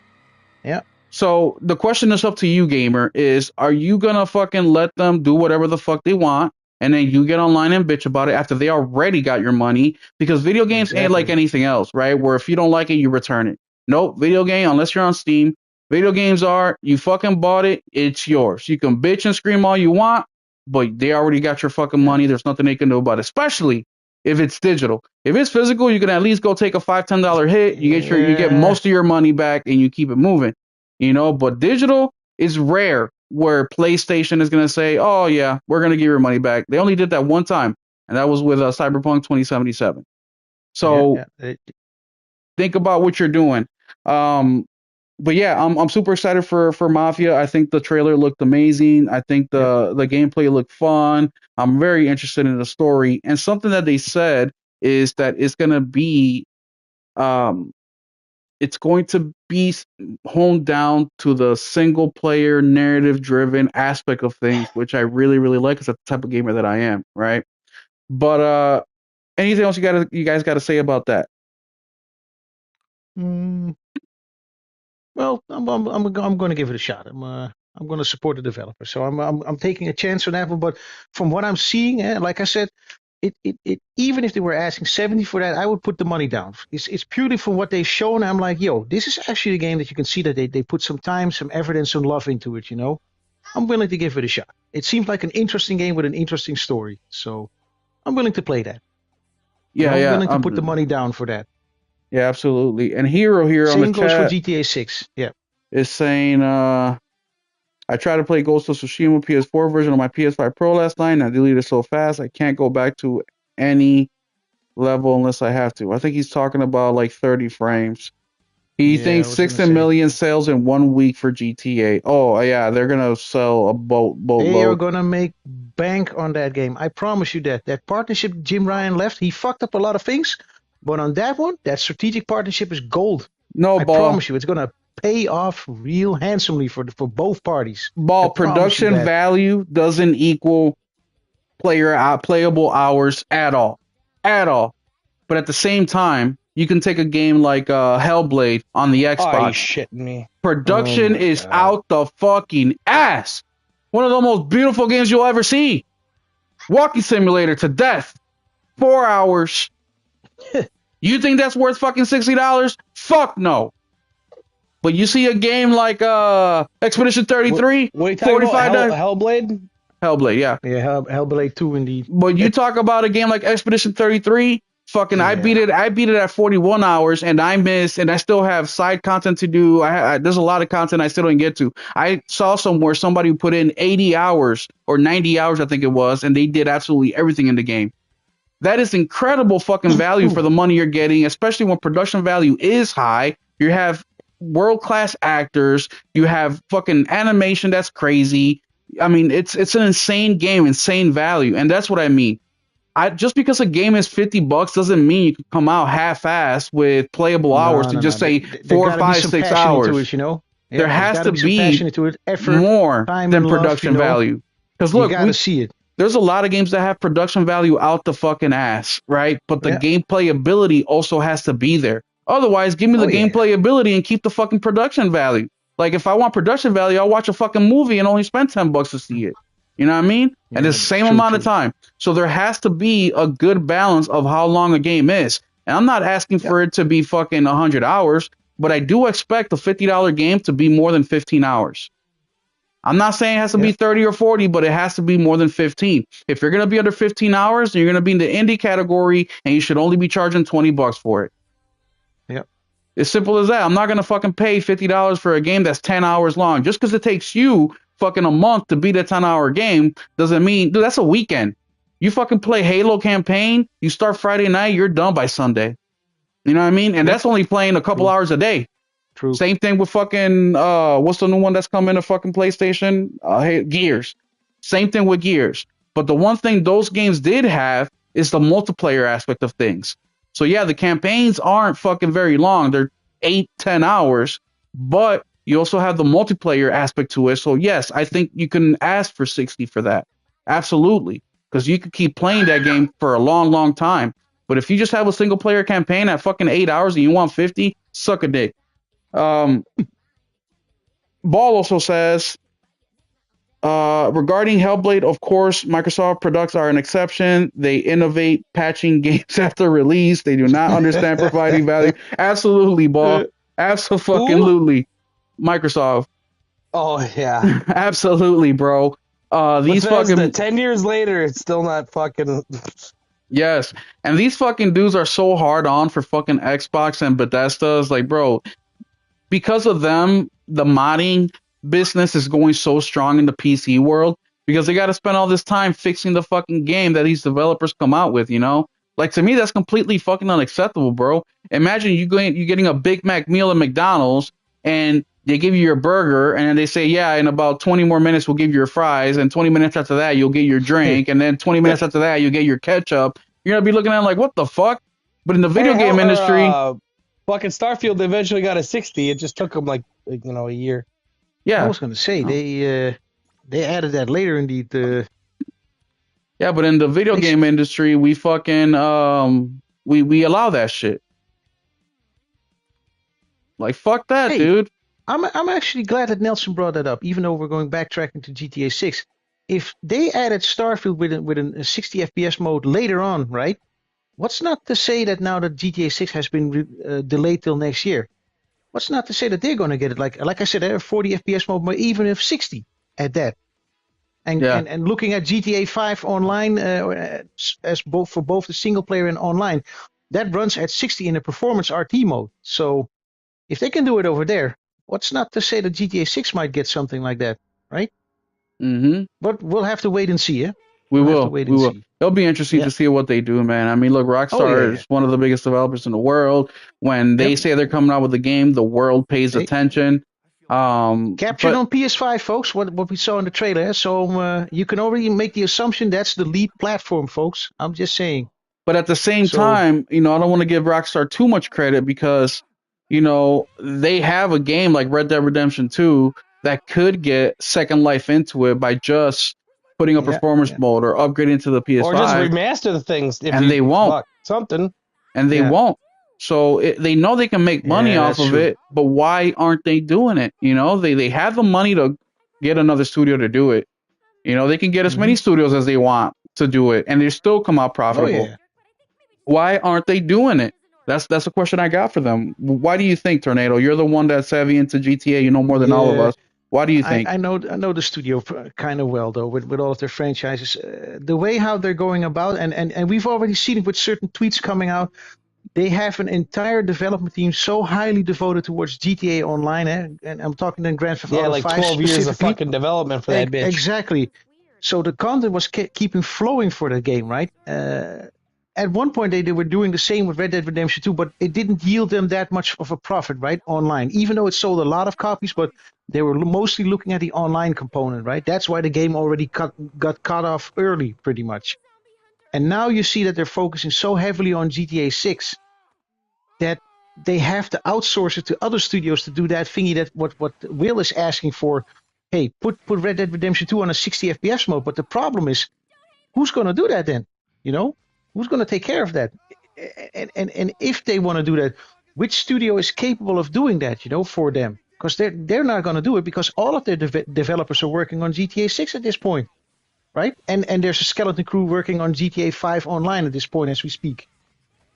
Yeah. So the question is up to you, gamer, is are you going to fucking let them do whatever the fuck they want, and then you get online and bitch about it after they already got your money? Because video games ain't like anything else, right? Where if you don't like it, you return it. Nope, video game, unless you're on Steam, video games are, you fucking bought it, it's yours. You can bitch and scream all you want, but they already got your fucking money. There's nothing they can do about it, especially if it's digital. If it's physical, you can at least go take a $5, $10 hit. You get most of your money back and you keep it moving, But digital is rare where PlayStation is going to say, oh yeah, we're going to give your money back. They only did that one time, and that was with Cyberpunk 2077. So think about what you're doing. But yeah, I'm super excited for Mafia. I think the trailer looked amazing. I think the gameplay looked fun. I'm very interested in the story. And something that they said is that it's going to be honed down to the single player narrative driven aspect of things, which I really, really like because that's the type of gamer that I am, right? But anything else you guys got to say about that? Well, I'm going to give it a shot. I'm going to support the developer. So I'm taking a chance on that one. But from what I'm seeing, like I said, it even if they were asking 70 for that, I would put the money down. It's purely from what they've shown. I'm like, yo, this is actually a game that you can see that they put some time, some effort, and some love into it. I'm willing to give it a shot. It seems like an interesting game with an interesting story. So I'm willing to play that. I'm willing to put the money down for that. Yeah, absolutely. And Hero here Same on the goes chat for GTA 6. Yeah. Is saying, I tried to play Ghost of Tsushima PS4 version on my PS5 Pro last night, and I deleted it so fast I can't go back to any level unless I have to. I think he's talking about like 30 frames. He thinks 60 million sales in 1 week for GTA. Oh yeah, they're gonna sell a boatload. They are gonna make bank on that game. I promise you that. That partnership Jim Ryan left, he fucked up a lot of things, but on that one, that strategic partnership is gold. No, I promise you, it's gonna pay off real handsomely for both parties. Ball, production value doesn't equal playable hours at all. But at the same time, you can take a game like Hellblade on the Xbox. Oh, you shitting me. Production is out the fucking ass. One of the most beautiful games you'll ever see. Walking simulator to death. 4 hours. You think that's worth fucking $60? Fuck no. But you see a game like Expedition 33, what are you talking about? Hellblade? Hellblade, yeah. Yeah, Hellblade 2 indeed. But you talk about a game like Expedition 33, fucking I beat it at 41 hours and I still have side content to do. There's a lot of content I still didn't get to. I saw somewhere somebody put in 80 hours or 90 hours, I think it was, and they did absolutely everything in the game. That is incredible fucking value for the money you're getting, especially when production value is high. You have world-class actors, you have fucking animation that's crazy. I mean, it's an insane game, insane value, and that's what I mean. Just because a game is $50 doesn't mean you can come out half-assed with playable hours to say 4, 5, 6 hours. There has to be more than production value. Because look, we see it. There's a lot of games that have production value out the fucking ass, right? But the gameplay ability also has to be there. Otherwise, give me the gameplay ability and keep the fucking production value. Like, if I want production value, I'll watch a fucking movie and only spend $10 to see it. You know what I mean? And it's the same amount of time. So there has to be a good balance of how long a game is. And I'm not asking for it to be fucking 100 hours, but I do expect a $50 game to be more than 15 hours. I'm not saying it has to be 30 or 40, but it has to be more than 15. If you're going to be under 15 hours, then you're going to be in the indie category, and you should only be charging $20 for it. Yep. It's simple as that. I'm not going to fucking pay $50 for a game that's 10 hours long. Just because it takes you fucking a month to beat a 10-hour game doesn't mean, dude, that's a weekend. You fucking play Halo campaign, you start Friday night, you're done by Sunday. You know what I mean? And that's only playing a couple hours a day. True. Same thing with fucking, what's the new one that's coming to fucking PlayStation? Gears. Same thing with Gears. But the one thing those games did have is the multiplayer aspect of things. So yeah, the campaigns aren't fucking very long. They're 8-10 hours, but you also have the multiplayer aspect to it. So yes, I think you can ask for 60 for that. Absolutely. Because you could keep playing that game for a long, long time. But if you just have a single player campaign at fucking 8 hours and you want 50, suck a dick. Ball also says, regarding Hellblade, of course, Microsoft products are an exception. They innovate patching games after release. They do not understand providing value. Absolutely, Ball. Absolutely. Microsoft. Oh, yeah. Absolutely, bro. These fucking 10 years later, it's still not fucking... Yes. And these fucking dudes are so hard on for fucking Xbox and Bethesda's. Like, bro, because of them, the modding business is going so strong in the PC world because they got to spend all this time fixing the fucking game that these developers come out with, you know? Like, to me, that's completely fucking unacceptable, bro. Imagine you're getting a Big Mac meal at McDonald's and they give you your burger and then they say, yeah, in about 20 more minutes, we'll give you your fries. And 20 minutes after that, you'll get your drink. And then 20 minutes after that, you'll get your ketchup. You're going to be looking at it like, what the fuck? But in the video game industry... fucking Starfield eventually got a 60. It just took them like a year. Yeah. I was going to say, they added that later indeed. Yeah, but in the video game industry, we fucking, we allow that shit. Like, fuck that, dude. I'm actually glad that Nelson brought that up, even though we're going backtracking to GTA 6. If they added Starfield with a 60 FPS mode later on, right? What's not to say that now that GTA 6 has been delayed till next year? What's not to say that they're going to get it like I said, a 40 FPS mode, but even if 60 at that. And looking at GTA 5 online, as for both the single player and online, that runs at 60 in a performance RT mode. So if they can do it over there, what's not to say that GTA 6 might get something like that, right? Mm-hmm. But we'll have to wait and see, yeah? We will. it'll be interesting to see what they do, man. I mean, look, Rockstar is one of the biggest developers in the world. When they say they're coming out with a game, the world pays attention. Captured on PS5, folks. What we saw in the trailer. So you can already make the assumption that's the lead platform, folks. I'm just saying. But at the same time, I don't want to give Rockstar too much credit because, they have a game like Red Dead Redemption 2 that could get Second Life into it by just putting a performance mode or upgrading to the PS5. Or just remaster the things. And they won't. Something. And they won't. So they know they can make money off of it, but why aren't they doing it? They have the money to get another studio to do it. They can get as many studios as they want to do it, and they still come out profitable. Why aren't they doing it? That's a question I got for them. Why do you think, Tornado? You're the one that's savvy into GTA. You know more than all of us. Why do you think? I know the studio kind of well, though, with all of their franchises. The way how they're going about, and we've already seen it with certain tweets coming out. They have an entire development team so highly devoted towards GTA Online, and I'm talking then Grand Theft Auto 5 like 12 years of fucking development for that bitch. Exactly. So the content was keeping flowing for the game, right? At one point, they were doing the same with Red Dead Redemption 2, but it didn't yield them that much of a profit, right, online. Even though it sold a lot of copies, but they were mostly looking at the online component, right? That's why the game already got cut off early, pretty much. And now you see that they're focusing so heavily on GTA 6 that they have to outsource it to other studios to do that thingy that what Will is asking for. Hey, put Red Dead Redemption 2 on a 60 FPS mode. But the problem is, who's going to do that then? Who's going to take care of that? And if they want to do that, which studio is capable of doing that, for them? Because they're not going to do it because all of their developers are working on GTA 6 at this point, right? And there's a skeleton crew working on GTA 5 online at this point as we speak,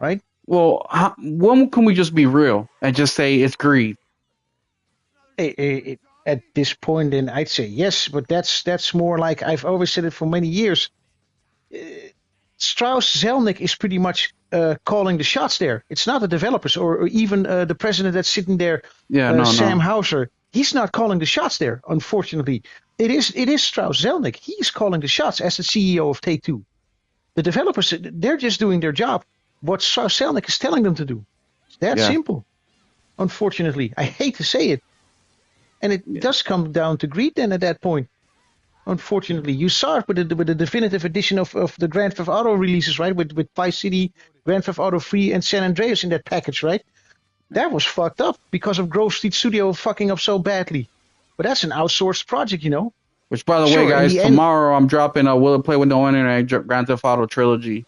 right? Well, when can we just be real and just say it's greed? At this point, then I'd say yes, but that's more like I've always said it for many years. Strauss Zelnick is pretty much calling the shots there. It's not the developers or even the president that's sitting there, Sam Houser. He's not calling the shots there, unfortunately. It is Strauss Zelnick. He's calling the shots as the CEO of Take-Two. The developers, they're just doing their job. What Strauss Zelnick is telling them to do. It's that simple. Unfortunately, I hate to say it. And it does come down to greed then at that point. Unfortunately, you saw it with the definitive edition of the Grand Theft Auto releases, right? With Vice City, Grand Theft Auto 3, and San Andreas in that package, right? That was fucked up because of Grove Street Studio fucking up so badly. But that's an outsourced project, Which, by the way, guys, tomorrow I'm dropping a Will It Play With No Internet Grand Theft Auto trilogy.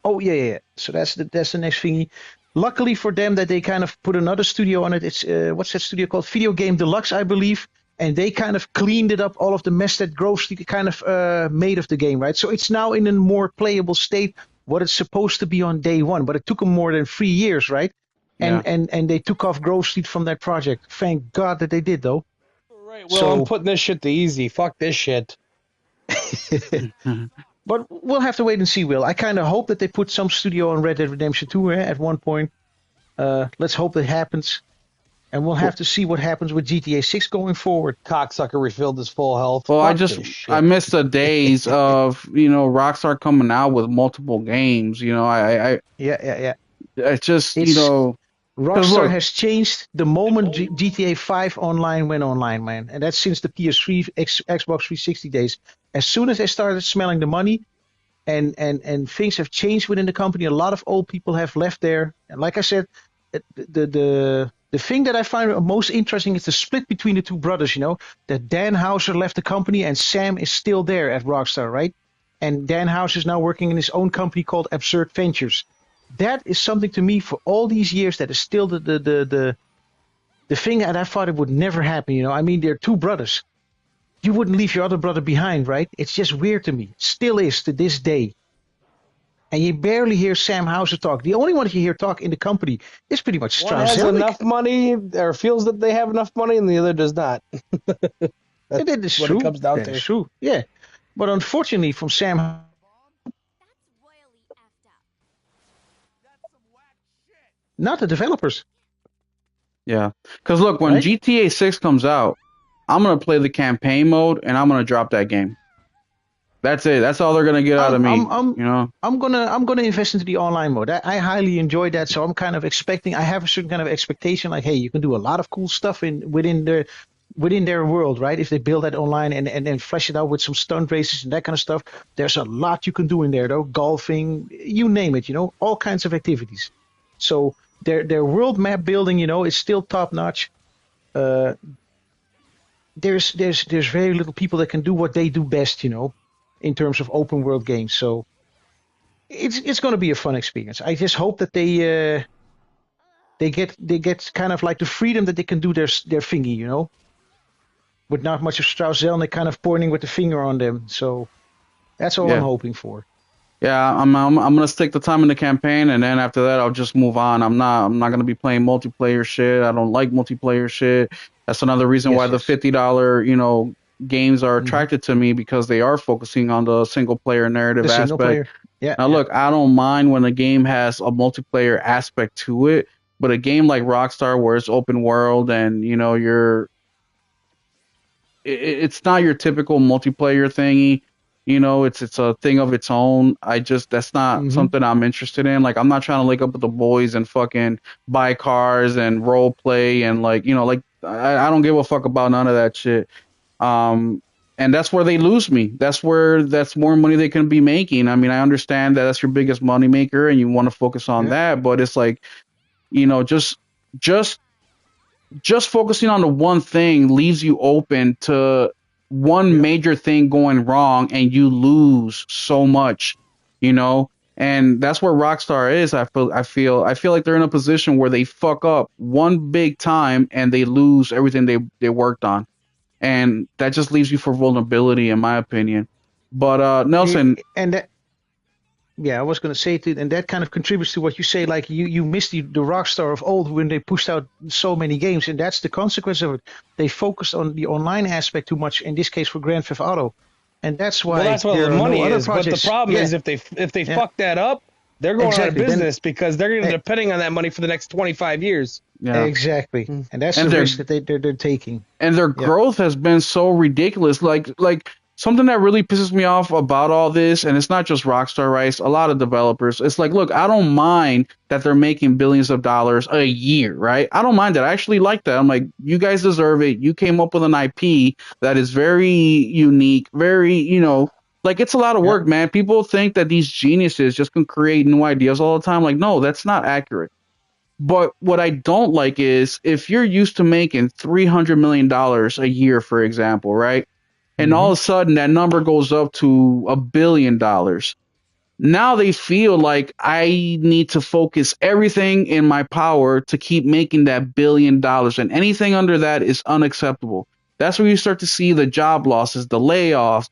Oh, yeah. So that's the next thingy. Luckily for them that they kind of put another studio on it. It's, what's that studio called? Video Game Deluxe, I believe. And they kind of cleaned it up, all of the mess that Grove Street kind of made of the game, right? So it's now in a more playable state, what it's supposed to be on day one. But it took them more than 3 years, right? And they took off Grove Street from that project. Thank God that they did, though. Right. Well, I'm putting this shit to easy. Fuck this shit. But we'll have to wait and see, Will. I kind of hope that they put some studio on Red Dead Redemption 2 at one point. Let's hope that happens. And we'll have to see what happens with GTA 6 going forward. Cocksucker refilled his full health. Well, I missed the days of, Rockstar coming out with multiple games. Yeah. It's just, Rockstar has changed the moment GTA 5 Online went online, man. And that's since the PS3, Xbox 360 days. As soon as they started smelling the money and things have changed within the company, a lot of old people have left there. And like I said, the thing that I find most interesting is the split between the two brothers, that Dan Houser left the company and Sam is still there at Rockstar, right? And Dan Houser is now working in his own company called Absurd Ventures. That is something to me for all these years that is still the thing that I thought it would never happen, I mean, they're two brothers. You wouldn't leave your other brother behind, right? It's just weird to me. Still is to this day. And you barely hear Sam Houser talk. The only one you hear talk in the company is pretty much Strauss Zelnick. One has enough money or feels that they have enough money and the other does not. That is true. It comes down to. True. Yeah. But unfortunately from Sam, not the developers. Yeah. Because look, when GTA 6 comes out, I'm going to play the campaign mode and I'm going to drop that game. That's it. That's all they're gonna get out of me. I'm gonna invest into the online mode. I highly enjoy that, so I'm kind of expecting. I have a certain kind of expectation, like, hey, you can do a lot of cool stuff within their world, right? If they build that online and then flesh it out with some stunt races and that kind of stuff, there's a lot you can do in there, though. Golfing, you name it, all kinds of activities. So their world map building, is still top notch. There's very little people that can do what they do best, in terms of open world games. So it's going to be a fun experience. I just hope that they get kind of like the freedom that they can do their thingy, with not much of Strauss-Zelnick kind of pointing with the finger on them. So that's all I'm hoping for. Yeah, I'm gonna stick the time in the campaign, and then after that I'll just move on. I'm not gonna be playing multiplayer shit. I don't like multiplayer shit. That's another reason why the $50 games are attracted to me, because they are focusing on the single player narrative aspect. Now look, I don't mind when a game has a multiplayer aspect to it, but a game like Rockstar where it's open world and it's not your typical multiplayer thingy. It's a thing of its own. That's not something I'm interested in. Like, I'm not trying to link up with the boys and fucking buy cars and role play and I don't give a fuck about none of that shit. And that's where they lose me. That's more money they can be making. I mean, I understand that that's your biggest money maker and you want to focus on that, but it's like, just focusing on the one thing leaves you open to one major thing going wrong, and you lose so much, and that's where Rockstar is. I feel like they're in a position where they fuck up one big time and they lose everything they worked on, and that just leaves you for vulnerability, in my opinion. But Nelson, I was going to say too, and that kind of contributes to what you say. Like, you missed the Rockstar of old when they pushed out so many games, and that's the consequence of it. They focused on the online aspect too much. In this case, for Grand Theft Auto, and that's why. Well, that's what the money is. But the problem is, if they fuck that up, they're going out of business, because they're going to be depending on that money for the next 25 years. Yeah. Exactly, and that's the risk that they're taking. And their growth has been so ridiculous. Like. Something that really pisses me off about all this, and it's not just Rockstar, right? A lot of developers. It's like, look, I don't mind that they're making billions of dollars a year, right? I don't mind that. I actually like that. I'm like, you guys deserve it. You came up with an IP that is very unique, very, it's a lot of work, man. People think that these geniuses just can create new ideas all the time. Like, no, that's not accurate. But what I don't like is, if you're used to making $300 million a year, for example, right? And all of a sudden that number goes up to $1 billion. Now they feel like I need to focus everything in my power to keep making that $1 billion. And anything under that is unacceptable. That's where you start to see the job losses, the layoffs,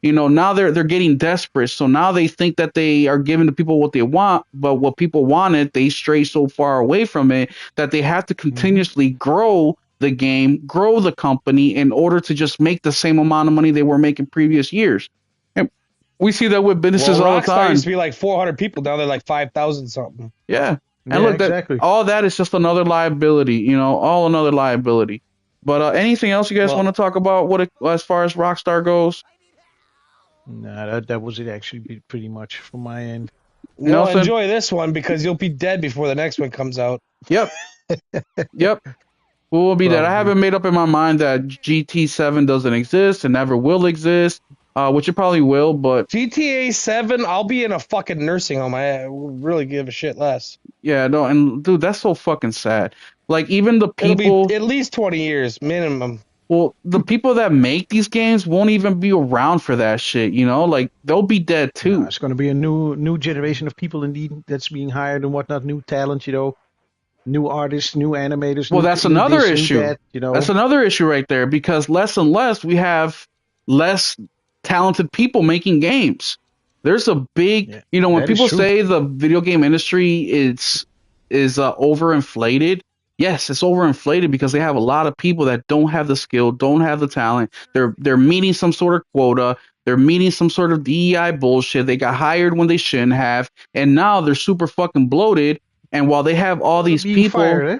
now they're getting desperate. So now they think that they are giving the people what they want, but what people wanted, they stray so far away from it that they have to continuously grow the game, grow the company in order to just make the same amount of money they were making previous years. And we see that with businesses all the time. Rockstar used to be like 400 people, now they're like 5,000 something. Yeah. And look, exactly. All that is just another liability, all another liability. But anything else you guys want to talk about as far as Rockstar goes? No, that was it actually, pretty much from my end. No, enjoy this one, because you'll be dead before the next one comes out. Yep. Yep. We'll be dead. I haven't made up in my mind that GT7 doesn't exist and never will exist, which it probably will, but... GTA 7, I'll be in a fucking nursing home. I really give a shit less. Yeah, no, and dude, that's so fucking sad. Like, even the people... It'll be at least 20 years, minimum. Well, the people that make these games won't even be around for that shit, Like, they'll be dead, too. It's going to be a new generation of people, indeed, that's being hired and whatnot, new talent, new artists, new animators. Well, that's another issue. That's another issue right there, because less and less we have less talented people making games. There's a big, when people say the video game industry is overinflated, yes, it's overinflated because they have a lot of people that don't have the skill, don't have the talent. They're meeting some sort of quota. They're meeting some sort of DEI bullshit. They got hired when they shouldn't have, and now they're super fucking bloated. And while they have all these people, fired,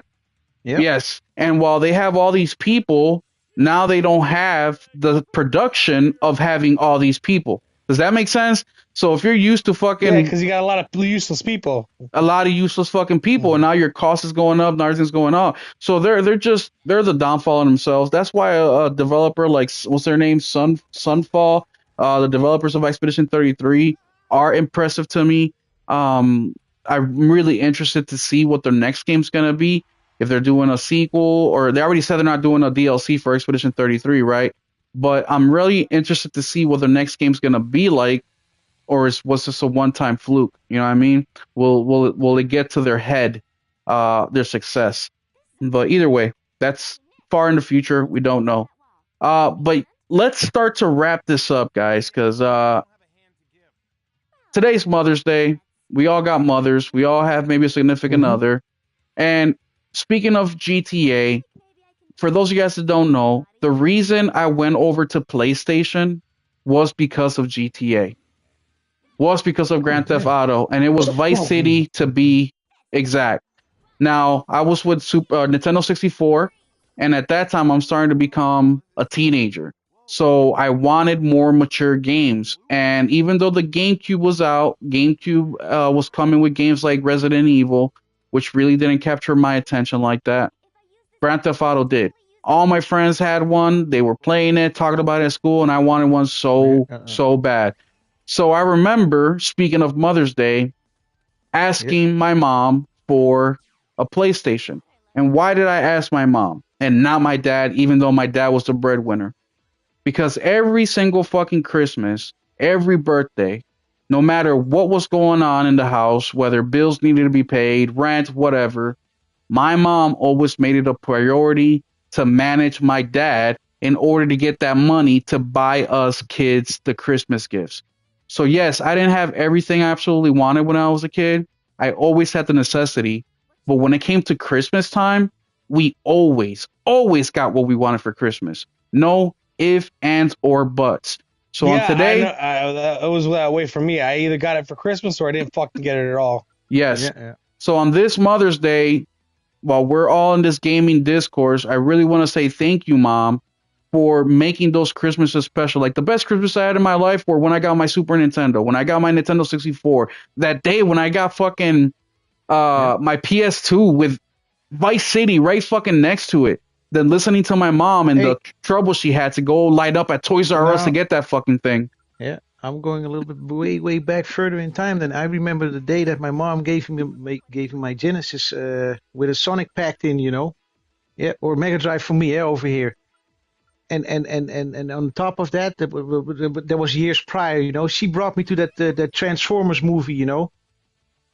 yes, and while they have all these people, now they don't have the production of having all these people. Does that make sense? So if you're used to fucking because you got a lot of useless people, and now your cost is going up, and everything's going up. So they're the downfall in themselves. That's why a developer like what's their name, Sunfall, the developers of Expedition 33 are impressive to me. I'm really interested to see what their next game's gonna be. If they're doing a sequel, or they already said they're not doing a DLC for Expedition 33, right? But I'm really interested to see what the next game's gonna be like, or was this a one-time fluke? You know what I mean? Will it get to their head, their success? But either way, that's far in the future. We don't know. But let's start to wrap this up, guys, because today's Mother's Day. We all got mothers. We all have maybe a significant other. And speaking of GTA, for those of you guys that don't know, the reason I went over to PlayStation was because of GTA. Was because of Grand Theft Auto, and it was Vice City to be exact. Now, I was with Nintendo 64, and at that time, I'm starting to become a teenager. So I wanted more mature games. And even though the GameCube was out, GameCube was coming with games like Resident Evil, which really didn't capture my attention like that. Grand Theft Auto did. All my friends had one. They were playing it, talking about it at school, and I wanted one so bad. So I remember, speaking of Mother's Day, asking my mom for a PlayStation. And why did I ask my mom and not my dad, even though my dad was the breadwinner? Because every single fucking Christmas, every birthday, no matter what was going on in the house, whether bills needed to be paid, rent, whatever, my mom always made it a priority to manage my dad in order to get that money to buy us kids the Christmas gifts. So yes, I didn't have everything I absolutely wanted when I was a kid. I always had the necessity. But when it came to Christmas time, we always got what we wanted for Christmas. No ifs, ands, or buts. So on today, it was that way for me. I either got it for Christmas or I didn't fucking get it at all. Yes. Yeah. So on this Mother's Day, while we're all in this gaming discourse, I really want to say thank you, Mom, for making those Christmases special. Like the best Christmas I had in my life were when I got my Super Nintendo, when I got my Nintendo 64, that day when I got fucking my PS2 with Vice City right fucking next to it. Then listening to my mom and the trouble she had to go light up at Toys R Us to get that fucking thing. Yeah, I'm going a little bit way back further in time. Then I remember the day that my mom gave me my Genesis with a Sonic packed in, you know, or Mega Drive for me, over here. And on top of that, there was years prior, you know, she brought me to that Transformers movie, you know.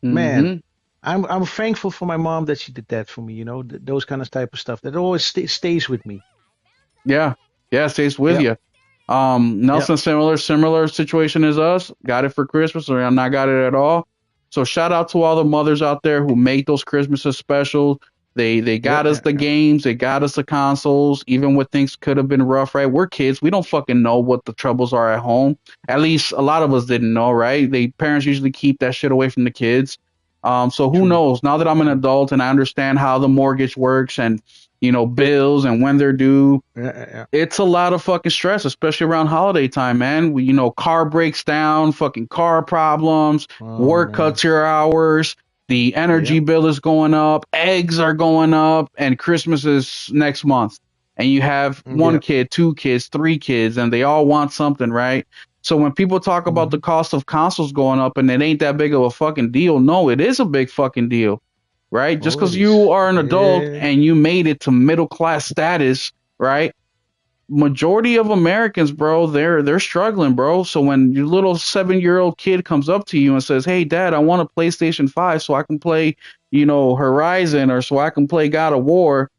Man, I'm thankful for my mom that she did that for me, you know, those kind of type of stuff. That always stays with me. Yeah, stays with you. Nelson, similar situation as us. Got it for Christmas, or not got it at all. So shout out to all the mothers out there who make those Christmases special. They got us the games, they got us the consoles, even when things could have been rough, right? We're kids. We don't fucking know what the troubles are at home. At least a lot of us didn't know, right? Parents usually keep that shit away from the kids. So who knows? Now that I'm an adult and I understand how the mortgage works and, you know, bills and when they're due, it's a lot of fucking stress, especially around holiday time, man. You know, car breaks down, fucking car problems, work cuts your hours. The energy bill is going up, eggs are going up, and Christmas is next month. And you have one kid, 2 kids, 3 kids, and they all want something, right? So when people talk about the cost of consoles going up and it ain't that big of a fucking deal, no, it is a big fucking deal, right? Just because you are an adult and you made it to middle class status, right? Majority of Americans, bro, they're struggling, bro. So when your little 7-year-old kid comes up to you and says, "Hey, Dad, I want a PlayStation 5 so I can play, you know, Horizon, or so I can play God of War,"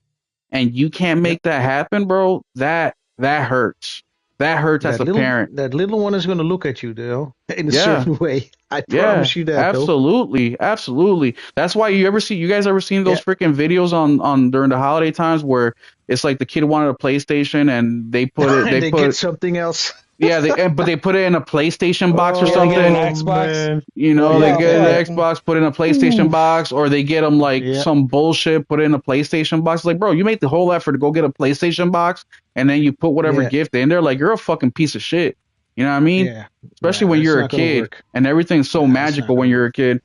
and you can't make that happen, bro, that hurts. That hurts as a parent. That little one is going to look at you, though, in a certain way. I promise you that. Absolutely, absolutely. That's why you guys ever seen those freaking videos on during the holiday times where it's like the kid wanted a PlayStation and they put it, they get something else. But they put it in a PlayStation box or something. They get an Xbox. You know, they get an Xbox, put it in a PlayStation box, or they get them like some bullshit, put it in a PlayStation box. Like, bro, you made the whole effort to go get a PlayStation box, and then you put whatever gift in there. Like, you're a fucking piece of shit. You know what I mean? Yeah. Especially when you're a kid and everything's so magical when you're a kid.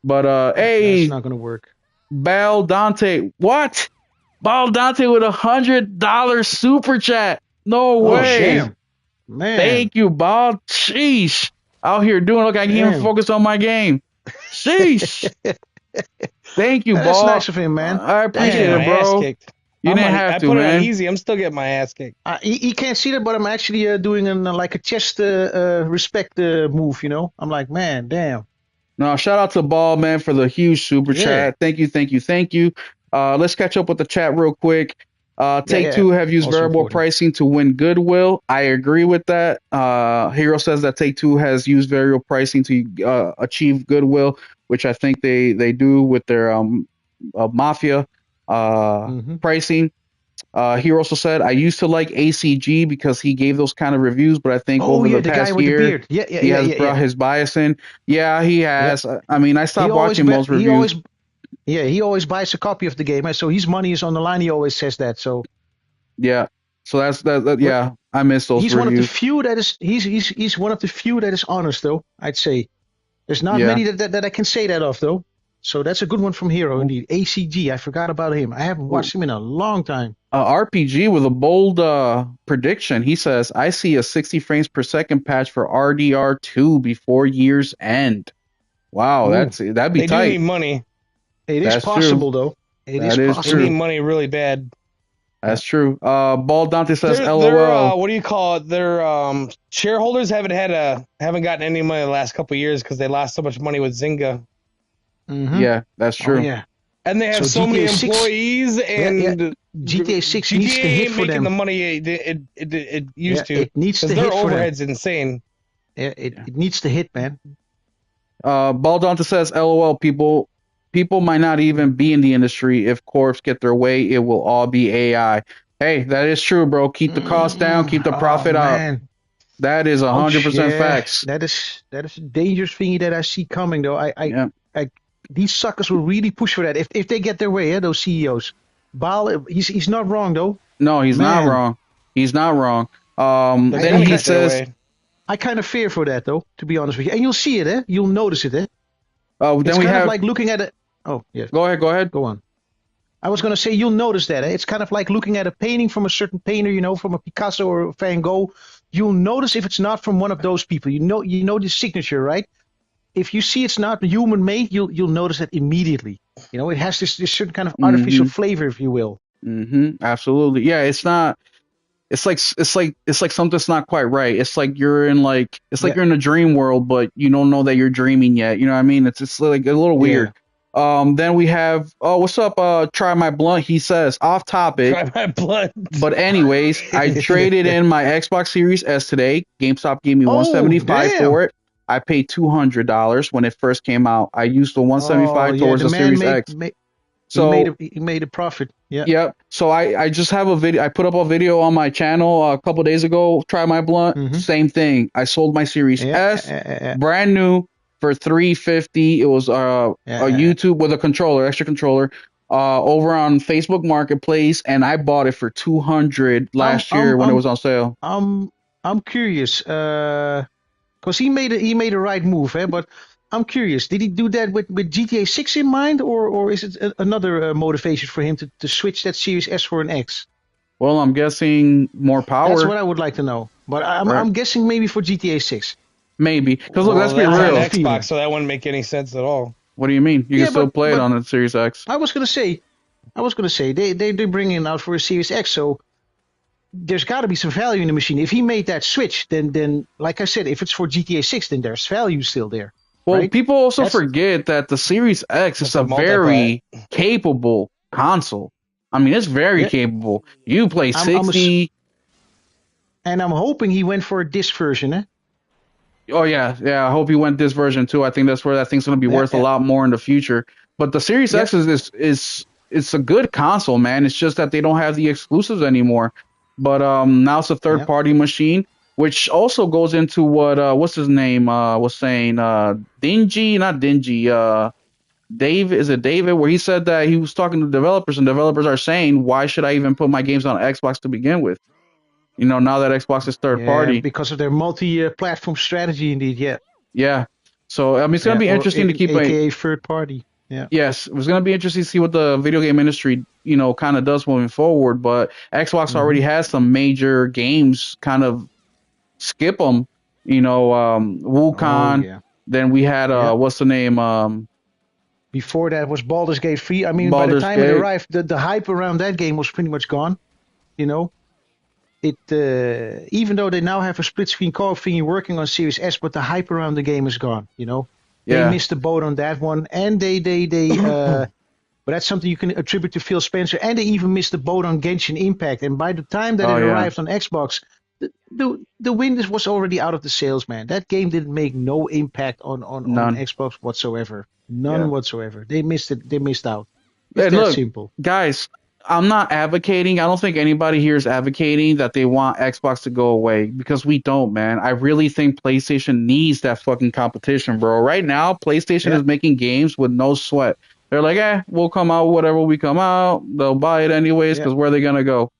But hey, that's not gonna work. Bal Dante, what? Bal Dante with $100 super chat. No way. Damn. Man. Thank you, Bal. Sheesh. Out here doing, look, I can't even focus on my game. Sheesh. Thank you, Bal. That's nice of him, man. I appreciate it, bro. You didn't have to, man. I put it on easy. I'm still getting my ass kicked. He can't see that, but I'm actually doing like a chest respect move, you know? I'm like, man, damn. No, shout out to Ball, man, for the huge super chat. Thank you. Let's catch up with the chat real quick. Take-Two have used also variable pricing to win goodwill. I agree with that. Hero says that Take-Two has used variable pricing to achieve goodwill, which I think they do with their Mafia pricing. He also said, I used to like ACG because he gave those kind of reviews, but I think over the past year, he has brought his bias in. Yeah, he has. I mean, I stopped watching most reviews. He always buys a copy of the game, so his money is on the line. He always says that. So yeah, so that's that. Yeah, I miss those. He's one of the few that is. He's one of the few that is honest, though. I'd say there's not many that I can say that of, though. So that's a good one from Hero, indeed. ACG, I forgot about him. I haven't watched him in a long time. RPG with a bold prediction. He says, I see a 60 frames per second patch for RDR2 before year's end. Wow, that'd be tight. They do need money. It is possible, though. It is possible. They need money really bad. That's true. Bald Dante says, LOL. What do you call it? Their shareholders haven't gotten any money the last couple of years because they lost so much money with Zynga. Mm-hmm. Yeah, that's true. Yeah. And they have so many employees, and GTA 6 needs to hit for them. The money it used to. It needs to hit their for overhead's them. insane. Yeah, it needs to hit, man. Baldonta says, LOL, people might not even be in the industry. If corps get their way, it will all be AI. Hey, that is true, bro. Keep the cost down, keep the profit up. That is 100% facts. That is a dangerous thing that I see coming, though. These suckers will really push for that if they get their way. Those CEOs. Bal, he's not wrong though. No, he's not wrong. He's not wrong. Then he says, I kind of fear for that though, to be honest with you. And you'll see it, You'll notice it, then it's kind of like looking at it. Oh, yeah. Go ahead. Go on. I was gonna say you'll notice that. It's kind of like looking at a painting from a certain painter, from a Picasso or a Van Gogh. You'll notice if it's not from one of those people. You know the signature, right? If you see it's not human made, you'll notice it immediately. It has this certain kind of artificial flavor, if you will. Absolutely. Yeah, it's not. It's like something that's not quite right. It's like you're in you're in a dream world, but you don't know that you're dreaming yet. You know what I mean? It's like a little weird. Then we have, what's up? Try My Blunt. He says, off topic. Try My Blunt. But anyways, I traded in my Xbox Series S today. GameStop gave me $175 for it. I paid $200 when it first came out. I used the $175 towards the Series X. So he made a profit. Yeah. Yep. So I just have a video. I put up a video on my channel a couple days ago. Try My Blunt. Same thing. I sold my Series S, brand new, for $350. It was a YouTube with a extra controller, over on Facebook Marketplace, and I bought it for $200 last year when it was on sale. I'm curious. Because he made a right move, but I'm curious. Did he do that with GTA 6 in mind, or is it another motivation for him to switch that Series S for an X? Well, I'm guessing more power. That's what I would like to know. But I'm guessing maybe for GTA 6. Maybe. Because look, let's be real. On Xbox, so that wouldn't make any sense at all. What do you mean? You can still play it on the Series X. I was gonna say they're bringing it out for a Series X, so there's got to be some value in the machine. If he made that switch, then like I said, if it's for GTA 6, then there's value still there. Well, right? people also forget that the Series X is a very capable console. I mean, it's very capable. You play 60. And I'm hoping he went for a disc version, Oh, yeah. I hope he went disc version, too. I think that's where that thing's going to be worth a lot more in the future. But the Series X is a good console, man. It's just that they don't have the exclusives anymore. But now it's a third-party machine, which also goes into what what's his name was saying. Dave, is it David? Where he said that he was talking to developers, and developers are saying, why should I even put my games on Xbox to begin with? You know, now that Xbox is third party. Because of their multi-platform strategy, indeed. Yeah. Yeah. So I mean, it's gonna be interesting to keep AKA third party. Yeah. Yes, it was gonna be interesting to see what the video game industry, you know, kind of does moving forward. But Xbox already has some major games kind of skip them. You know, Wukong. Oh, yeah. Then we had what's the name? Before that was Baldur's Gate 3. I mean, by the time it arrived, the hype around that game was pretty much gone. You know, it even though they now have a split screen co-op thingy working on Series S, but the hype around the game is gone. You know, they missed the boat on that one, and they but that's something you can attribute to Phil Spencer, and they even missed the boat on Genshin Impact. And by the time that it arrived on Xbox, the wind was already out of the sails, man. That game didn't make no impact on Xbox whatsoever. None whatsoever. They missed it. They missed out. It's that simple. Guys, I'm not advocating. I don't think anybody here is advocating that they want Xbox to go away, because we don't, man. I really think PlayStation needs that fucking competition, bro. Right now, PlayStation is making games with no sweat. They're like, we'll come out whatever we come out. They'll buy it anyways, because where are they going to go?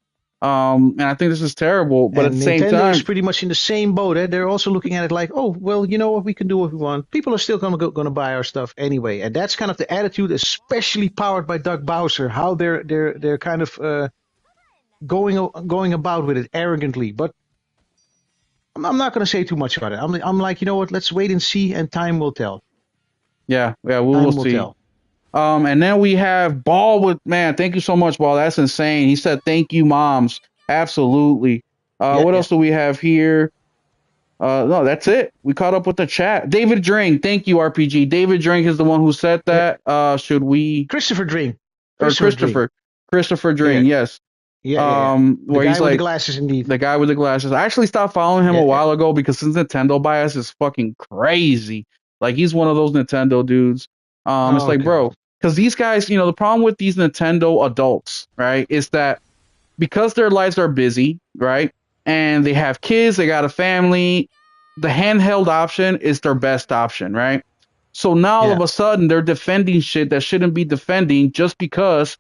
And I think this is terrible, but at the same time, Nintendo is pretty much in the same boat. They're also looking at it like, oh, well, you know what, we can do what we want. People are still going to buy our stuff anyway, and that's kind of the attitude, especially powered by Doug Bowser. How they're kind of going about with it arrogantly. But I'm not going to say too much about it. I'm like, you know what? Let's wait and see, and time will tell. Yeah, we'll see. Tell. And then we have Ball with, man, thank you so much, Ball. That's insane. He said, thank you, moms. Absolutely. What else do we have here? No, that's it. We caught up with the chat. David Dring. Thank you, RPG. David Dring is the one who said that. Should we? Christopher Dring. Christopher Dring, yes. Yeah. Where he's like, with the glasses, indeed. The guy with the glasses. I actually stopped following him a while ago because his Nintendo bias is fucking crazy. Like, he's one of those Nintendo dudes. It's like, bro, because these guys, you know, the problem with these Nintendo adults, right, is that because their lives are busy, right, and they have kids, they got a family, the handheld option is their best option, right? So now all of a sudden they're defending shit that shouldn't be defending just because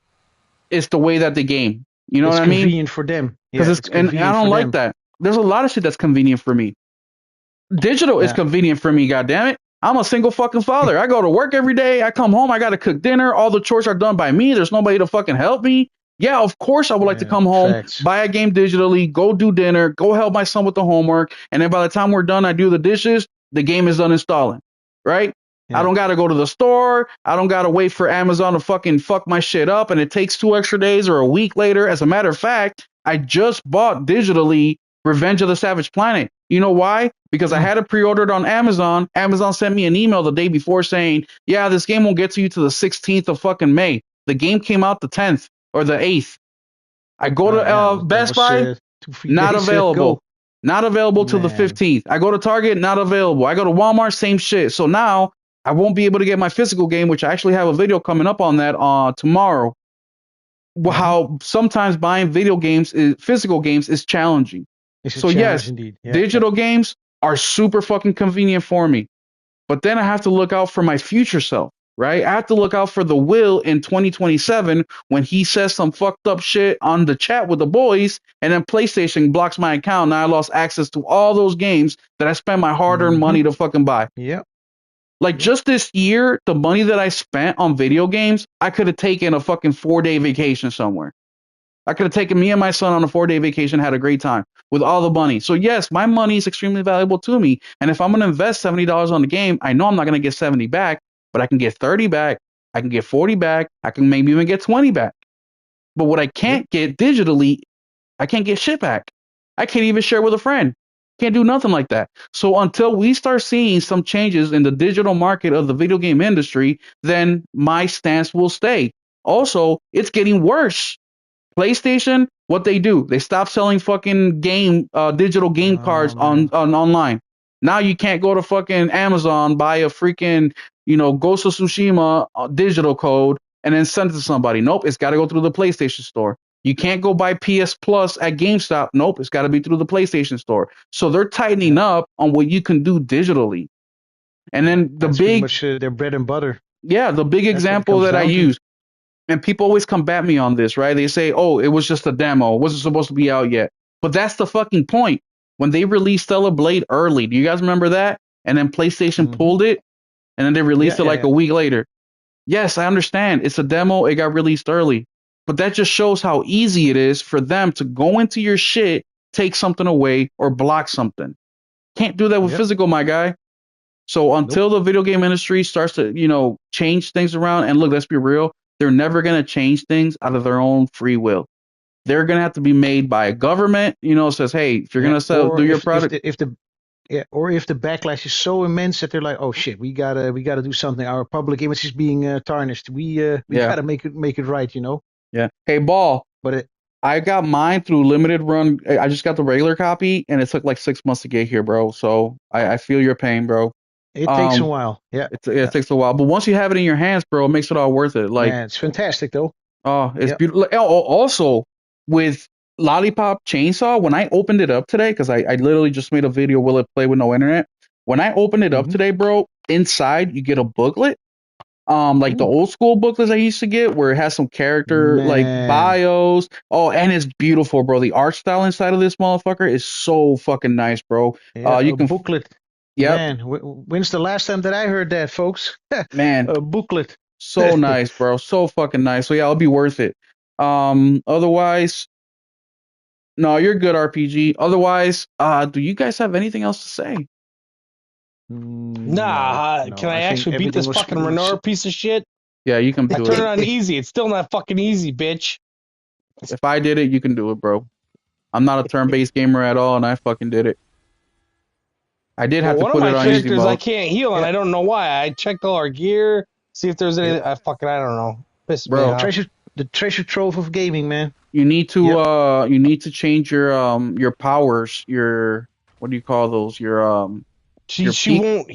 it's the way that they game. You know what I mean? It's convenient for them. Because and I don't like that. There's a lot of shit that's convenient for me. Digital is convenient for me, goddammit. I'm a single fucking father. I go to work every day. I come home. I got to cook dinner. All the chores are done by me. There's nobody to fucking help me. Yeah, of course I would like to come home, buy a game digitally, go do dinner, go help my son with the homework. And then by the time we're done, I do the dishes. The game is done installing, right? Yeah. I don't got to go to the store. I don't got to wait for Amazon to fucking fuck my shit up. And it takes 2 extra days or a week later. As a matter of fact, I just bought digitally Revenge of the Savage Planet. You know why? Because I had it pre-ordered on Amazon. Amazon sent me an email the day before saying, yeah, this game won't get to you to the 16th of fucking May. The game came out the 10th or the 8th. I go to Best Buy, not available. Not available till the 15th. I go to Target, not available. I go to Walmart, same shit. So now I won't be able to get my physical game, which I actually have a video coming up on that tomorrow. How sometimes buying physical games is challenging. So yes, digital games are super fucking convenient for me. But then I have to look out for my future self, right? I have to look out for the Will in 2027 when he says some fucked up shit on the chat with the boys, and then PlayStation blocks my account. Now I lost access to all those games that I spent my hard-earned money to fucking buy. Yeah. Like just this year, the money that I spent on video games, I could have taken a fucking 4-day vacation somewhere. I could have taken me and my son on a 4-day vacation, had a great time with all the money. So yes, my money is extremely valuable to me. And if I'm going to invest $70 on the game, I know I'm not going to get 70 back, but I can get 30 back. I can get 40 back. I can maybe even get 20 back. But what I can't get digitally, I can't get shit back. I can't even share with a friend. Can't do nothing like that. So until we start seeing some changes in the digital market of the video game industry, then my stance will stay. Also, it's getting worse. PlayStation, what they do, they stop selling fucking digital game cards on online. Now you can't go to fucking Amazon, buy a freaking, Ghost of Tsushima digital code and then send it to somebody. Nope, it's got to go through the PlayStation store. You can't go buy PS Plus at GameStop. Nope, it's got to be through the PlayStation store. So they're tightening up on what you can do digitally. And then That's pretty much their bread and butter. Yeah, the big example that I use. And people always combat me on this, right? They say, oh, it was just a demo. It wasn't supposed to be out yet. But that's the fucking point. When they released Stellar Blade early, do you guys remember that? And then PlayStation pulled it, and then they released it a week later. Yes, I understand. It's a demo. It got released early. But that just shows how easy it is for them to go into your shit, take something away, or block something. Can't do that with physical, my guy. So until the video game industry starts to, change things around, and look, let's be real, they're never going to change things out of their own free will. They're going to have to be made by a government, says, hey, if you're going to do your product. Or if the backlash is so immense that they're like, oh shit, we gotta do something. Our public image is being tarnished. We gotta make it right, Yeah. Hey, Ball. But I got mine through limited run. I just got the regular copy, and it took like 6 months to get here, bro. So I feel your pain, bro. It takes a while. Yeah. It takes a while, but once you have it in your hands, bro, it makes it all worth it. Like, it's fantastic, though. Oh, it's beautiful. Also, with Lollipop Chainsaw, when I opened it up today, because I literally just made a video, will it play with no internet? When I opened it up today, bro, inside you get a booklet, like the old school booklets I used to get, where it has some character like bios. Oh, and it's beautiful, bro. The art style inside of this motherfucker is so fucking nice, bro. You can booklet. Yeah. Man, when's the last time that I heard that, folks? Man, a booklet. So nice, bro. So fucking nice. So yeah, it'll be worth it. Otherwise. No, you're good, RPG. Otherwise, do you guys have anything else to say? Nah, can I actually beat this fucking Renora piece of shit? Yeah, you can do it. Turn it on easy. It's still not fucking easy, bitch. If I did it, you can do it, bro. I'm not a turn-based gamer at all, and I fucking did it. I did have to put it on easy. One of my characters I can't heal, and I don't know why. I checked all our gear, see if there's any. I don't know. Piss me off. The treasure trove of gaming, man. You need to change your powers, your what do you call those? She won't.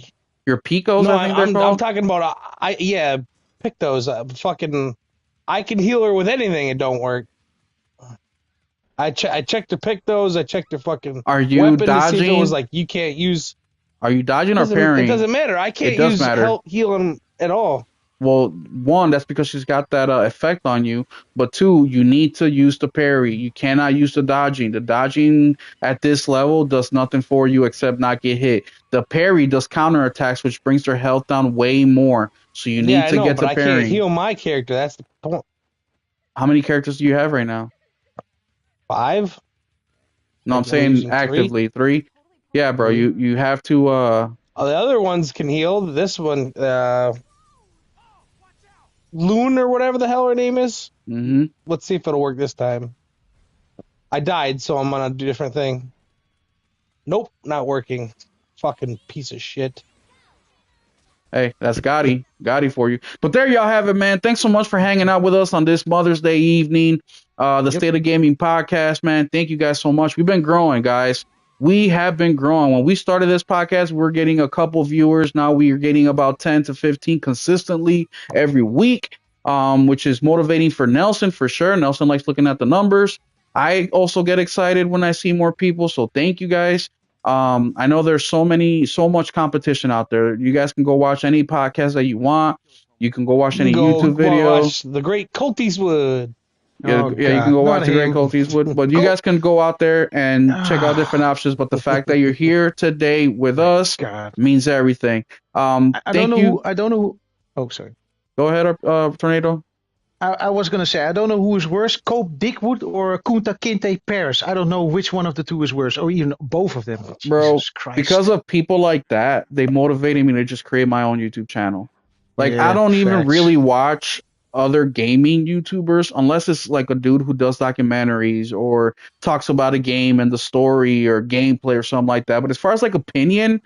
Your picos, no, I think they're called. I'm talking about pick those. Fucking, I can heal her with anything. It don't work. I checked to pick those. I checked the fucking. Are you weapon dodging? To see if it was like you can't use. Are you dodging or parrying? It doesn't matter. I can't use healing at all. Well, one, that's because she's got that effect on you. But two, you need to use the parry. You cannot use the dodging. The dodging at this level does nothing for you except not get hit. The parry does counterattacks, which brings their health down way more. So you need to get the parry. I can't heal my character. That's the point. How many characters do you have right now? 5. No, I'm saying actively 3. Yeah, bro. You have to. The other ones can heal. This one. Loon or whatever the hell her name is. Mm-hmm. Let's see if it'll work this time. I died, so I'm gonna do a different thing. Nope, not working. Fucking piece of shit. Hey, that's Gotti for you. But there y'all have it, man. Thanks so much for hanging out with us on this Mother's Day evening. The State of Gaming podcast, man. Thank you guys so much. We've been growing, guys. We have been growing. When we started this podcast, we were getting a couple viewers. Now we are getting about 10 to 15 consistently every week, which is motivating for Nelson for sure. Nelson likes looking at the numbers. I also get excited when I see more people. So thank you guys. I know there's so much competition out there. You guys can go watch any podcast that you want. You can go watch any YouTube videos. Watch the Great Colt Eastwood. Yeah, you can go watch the Great Colt Eastwood, but you guys can go out there and check out different options. But the fact that you're here today with us means everything. I don't know. Oh, sorry. Go ahead, Tornado. I was gonna say I don't know who is worse, Cope Dickwood or Kunta Kinte Paris. I don't know which one of the two is worse, or even both of them. Bro, Jesus Christ. Because of people like that, they motivated me to just create my own YouTube channel. Like I don't even really watch other gaming YouTubers unless it's like a dude who does documentaries or talks about a game and the story or gameplay or something like that. But as far as like opinion,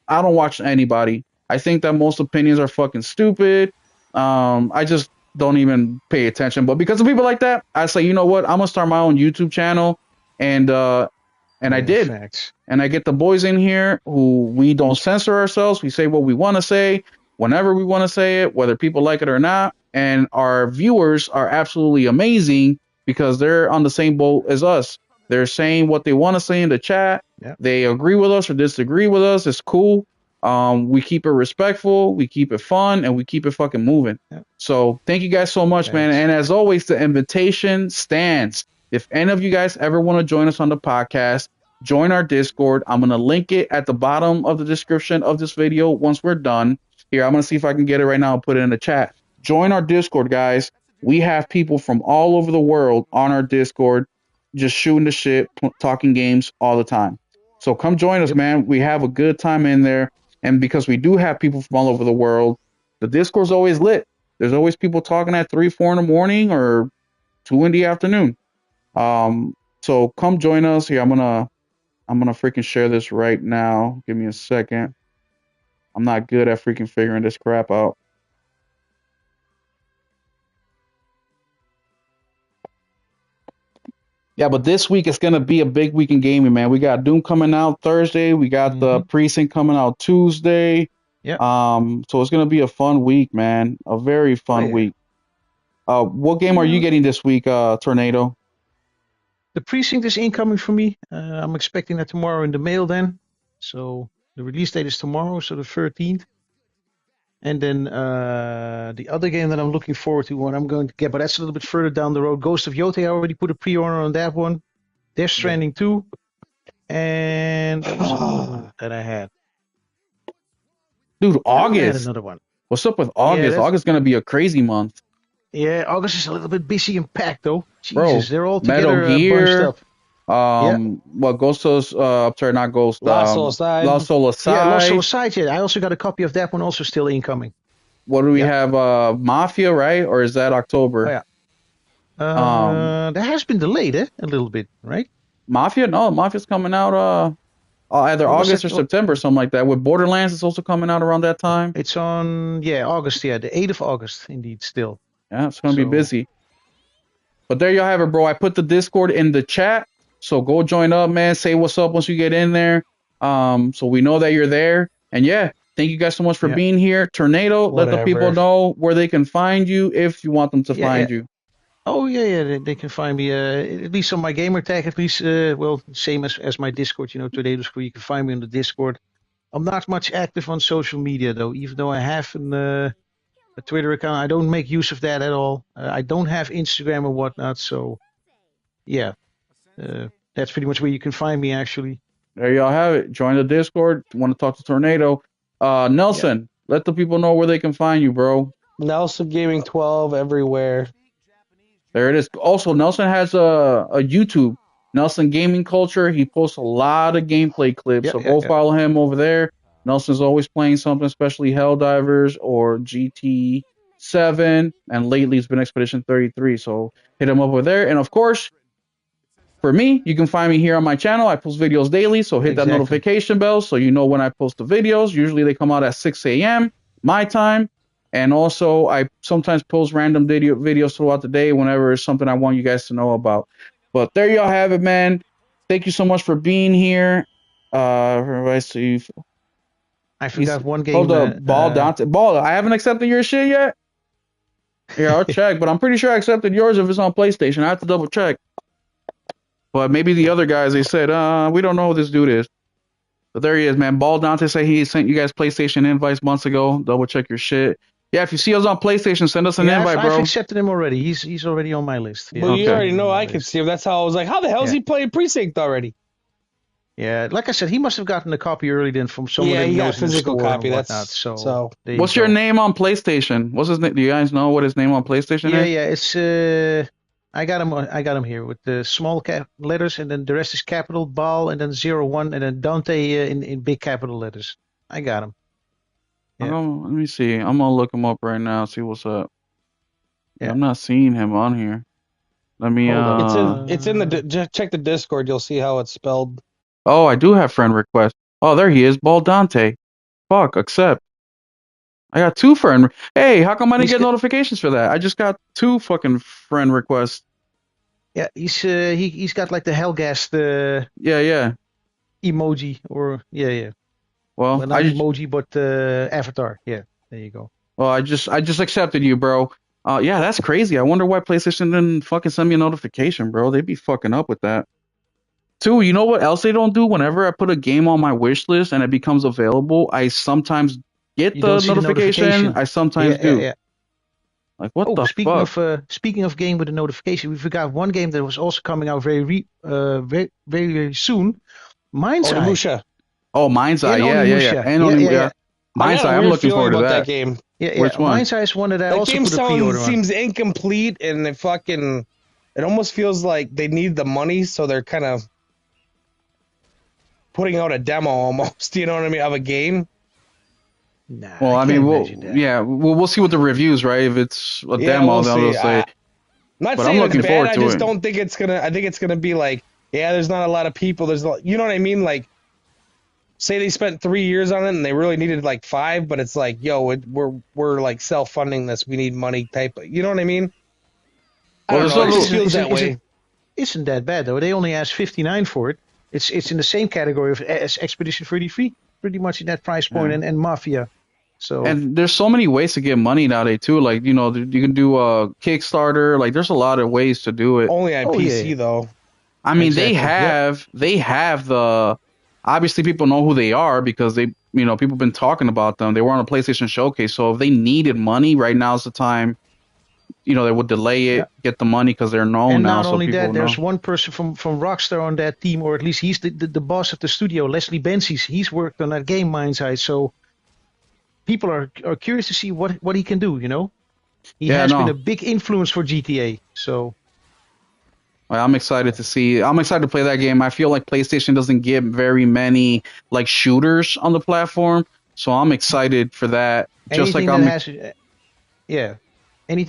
I don't watch anybody. I think that most opinions are fucking stupid. I just don't even pay attention. But because of people like that, I say, you know what? I'm gonna start my own YouTube channel, and I did. Facts. And I get the boys in here who we don't censor ourselves. We say what we want to say whenever we want to say it, whether people like it or not. And our viewers are absolutely amazing because they're on the same boat as us. They're saying what they want to say in the chat. Yep. They agree with us or disagree with us. It's cool. We keep it respectful, we keep it fun, and we keep it fucking moving. Yep. So thank you guys so much, man. And as always, the invitation stands. If any of you guys ever want to join us on the podcast, join our Discord. I'm going to link it at the bottom of the description of this video once we're done. Here, I'm going to see if I can get it right now and put it in the chat. Join our Discord, guys. We have people from all over the world on our Discord just shooting the shit, talking games all the time. So come join us, man. We have a good time in there. And because we do have people from all over the world, the Discord's always lit. There's always people talking at 3, 4 in the morning or 2 in the afternoon. So come join us here. I'm gonna freaking share this right now. Give me a second. I'm not good at freaking figuring this crap out. Yeah, but this week it's gonna be a big week in gaming, man. We got Doom coming out Thursday. We got the Precinct coming out Tuesday. Yeah. So it's gonna be a fun week, man. A very fun week. What game are you getting this week, Tornado? The Precinct is incoming for me. I'm expecting that tomorrow in the mail then. So the release date is tomorrow, so the 13th. And then the other game that I'm looking forward to, what I'm going to get, but that's a little bit further down the road. Ghost of Yotei, I already put a pre-order on that one. Death Stranding 2. And that was another one that I had. Dude, August. I had another one. What's up with August? Yeah, August is going to be a crazy month. Yeah, August is a little bit busy and packed, though. Jesus, they're all together Metal Gear, bunched up. Well, Ghost of, sorry, not Ghost. Lost Soulside. Lost Soulside. Yeah, Lost Soulside, yeah. I also got a copy of that one, also still incoming. What do we have? Mafia, right? Or is that October? Oh, yeah. That has been delayed, a little bit, right? Mafia? No, Mafia's coming out either August or September, something like that. With Borderlands, it's also coming out around that time. It's on, August, the 8th of August, indeed, still. Yeah, it's going to be busy. But there you have it, bro. I put the Discord in the chat. So go join up, man. Say what's up once you get in there. So we know that you're there. And yeah, thank you guys so much for being here. Tornado, let the people know where they can find you if you want them to find you. Oh, yeah. They can find me, at least on my gamer tag, at least, same as my Discord, Tornado School. You can find me on the Discord. I'm not much active on social media, though, even though I have a Twitter account. I don't make use of that at all. I don't have Instagram or whatnot, so yeah. That's pretty much where you can find me, actually. There y'all have it. Join the Discord. Want to talk to Tornado. Nelson, let the people know where they can find you, bro. Nelson Gaming 12 everywhere. There it is. Also, Nelson has a YouTube, Nelson Gaming Culture. He posts a lot of gameplay clips, so go follow him over there. Nelson's always playing something, especially Helldivers or GT7, and lately it's been Expedition 33, so hit him up over there. And of course, for me, you can find me here on my channel. I post videos daily, so hit that notification bell so you know when I post the videos. Usually they come out at 6 a.m. my time. And also, I sometimes post random videos throughout the day whenever it's something I want you guys to know about. But there y'all have it, man. Thank you so much for being here. I forgot one game. Hold up, Dante. Ball, I haven't accepted your shit yet? Here, I'll check, but I'm pretty sure I accepted yours if it's on PlayStation. I have to double check. But maybe the other guys, they said, we don't know who this dude is. But there he is, man. Ball Dante said he sent you guys PlayStation invites months ago. Double check your shit. Yeah, if you see us on PlayStation, send us an invite, bro. I've accepted him already. He's already on my list. Yeah. Well, you already know I can see him. That's how I was like, how the hell is he playing Precinct already? Yeah, like I said, he must have gotten a copy early then from someone. Yeah, he got a physical copy. So what's your name on PlayStation? What's his name? Do you guys know what his name on PlayStation is? Yeah, it's I got him here with the small letters, and then the rest is capital Ball, and then 01, and then Dante in big capital letters. I got him. Yeah. Let me see. I'm gonna look him up right now. See what's up. Yeah, I'm not seeing him on here. Let me. It's in the check the Discord. You'll see how it's spelled. Oh, I do have friend requests. Oh, there he is, Ball Dante. Fuck, accept. I got 2 friend. Hey, how come I didn't get notifications for that? I just got 2 fucking friend requests. Yeah, he's got like the Hellgast emoji or Well, not emoji, but avatar. Yeah, there you go. Well, I just accepted you, bro. Yeah, that's crazy. I wonder why PlayStation didn't fucking send me a notification, bro. They'd be fucking up with that. 2, you know what else they don't do? Whenever I put a game on my wish list and it becomes available, I sometimes get the notification. I sometimes do. Like, what the fuck? Speaking of game with a notification, we forgot one game that was also coming out very soon. Mind's Eye. Mind's Eye, yeah. And Onimusha. Mind's Eye, I'm looking forward to that game. Yeah. Which one? Mind's Eye is one that I also put a pre-order on. Seems incomplete, and it almost feels like they need the money, so they're kind of putting out a demo almost. You know what I mean, of a game. Nah, well, I mean, we'll see what the reviews, right? If it's a demo, then they'll say. I'm not saying it's bad. I just don't think it's gonna. I think it's gonna be like, there's not a lot of people. You know what I mean? Like, say they spent 3 years on it and they really needed like 5, but it's like, we're like self-funding this. We need money type. You know what I mean? Well, it just feels that way. Isn't that bad though? They only asked $59 for it. It's in the same category as Expedition 33, pretty much in that price point, and Mafia. So, and there's so many ways to get money nowadays too. Like, you can do a Kickstarter. Like, there's a lot of ways to do it. Only on PC though. I mean, they have the. Obviously, people know who they are because people have been talking about them. They were on a PlayStation showcase, so if they needed money, right now's the time. They would delay it, get the money because they're known and now. And not only that, there's one person from Rockstar on that team, or at least he's the boss of the studio, Leslie Benzies. He's worked on that game, Mind's Eye, so people are curious to see what he can do, He has been a big influence for GTA, so... I'm excited to see. I'm excited to play that game. I feel like PlayStation doesn't get very many like shooters on the platform, so I'm excited for that. Anything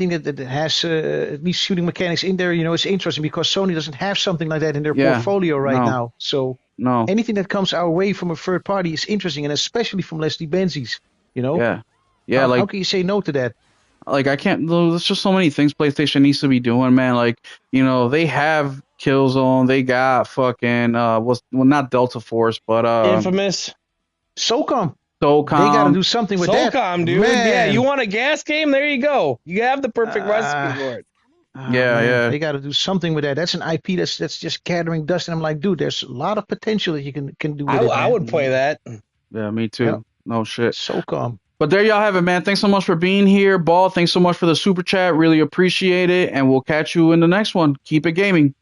that has at least shooting mechanics in there, it's interesting because Sony doesn't have something like that in their portfolio now. So anything that comes our way from a third party is interesting, and especially from Leslie Benzies, Yeah. How can you say no to that? Like, I can't. There's just so many things PlayStation needs to be doing, man. Like, they have Killzone. They got fucking not Delta Force, but Infamous. SOCOM. They gotta do something with that. SOCOM, dude. Man. Yeah, you want a gas game? There you go. You have the perfect recipe for it. Yeah. They got to do something with that. That's an IP that's just gathering dust, and I'm like, dude, there's a lot of potential that you can do with it. I would play that. Yeah, me too. Yeah. No shit. SOCOM. But there y'all have it, man. Thanks so much for being here. Ball, thanks so much for the super chat. Really appreciate it. And we'll catch you in the next one. Keep it gaming.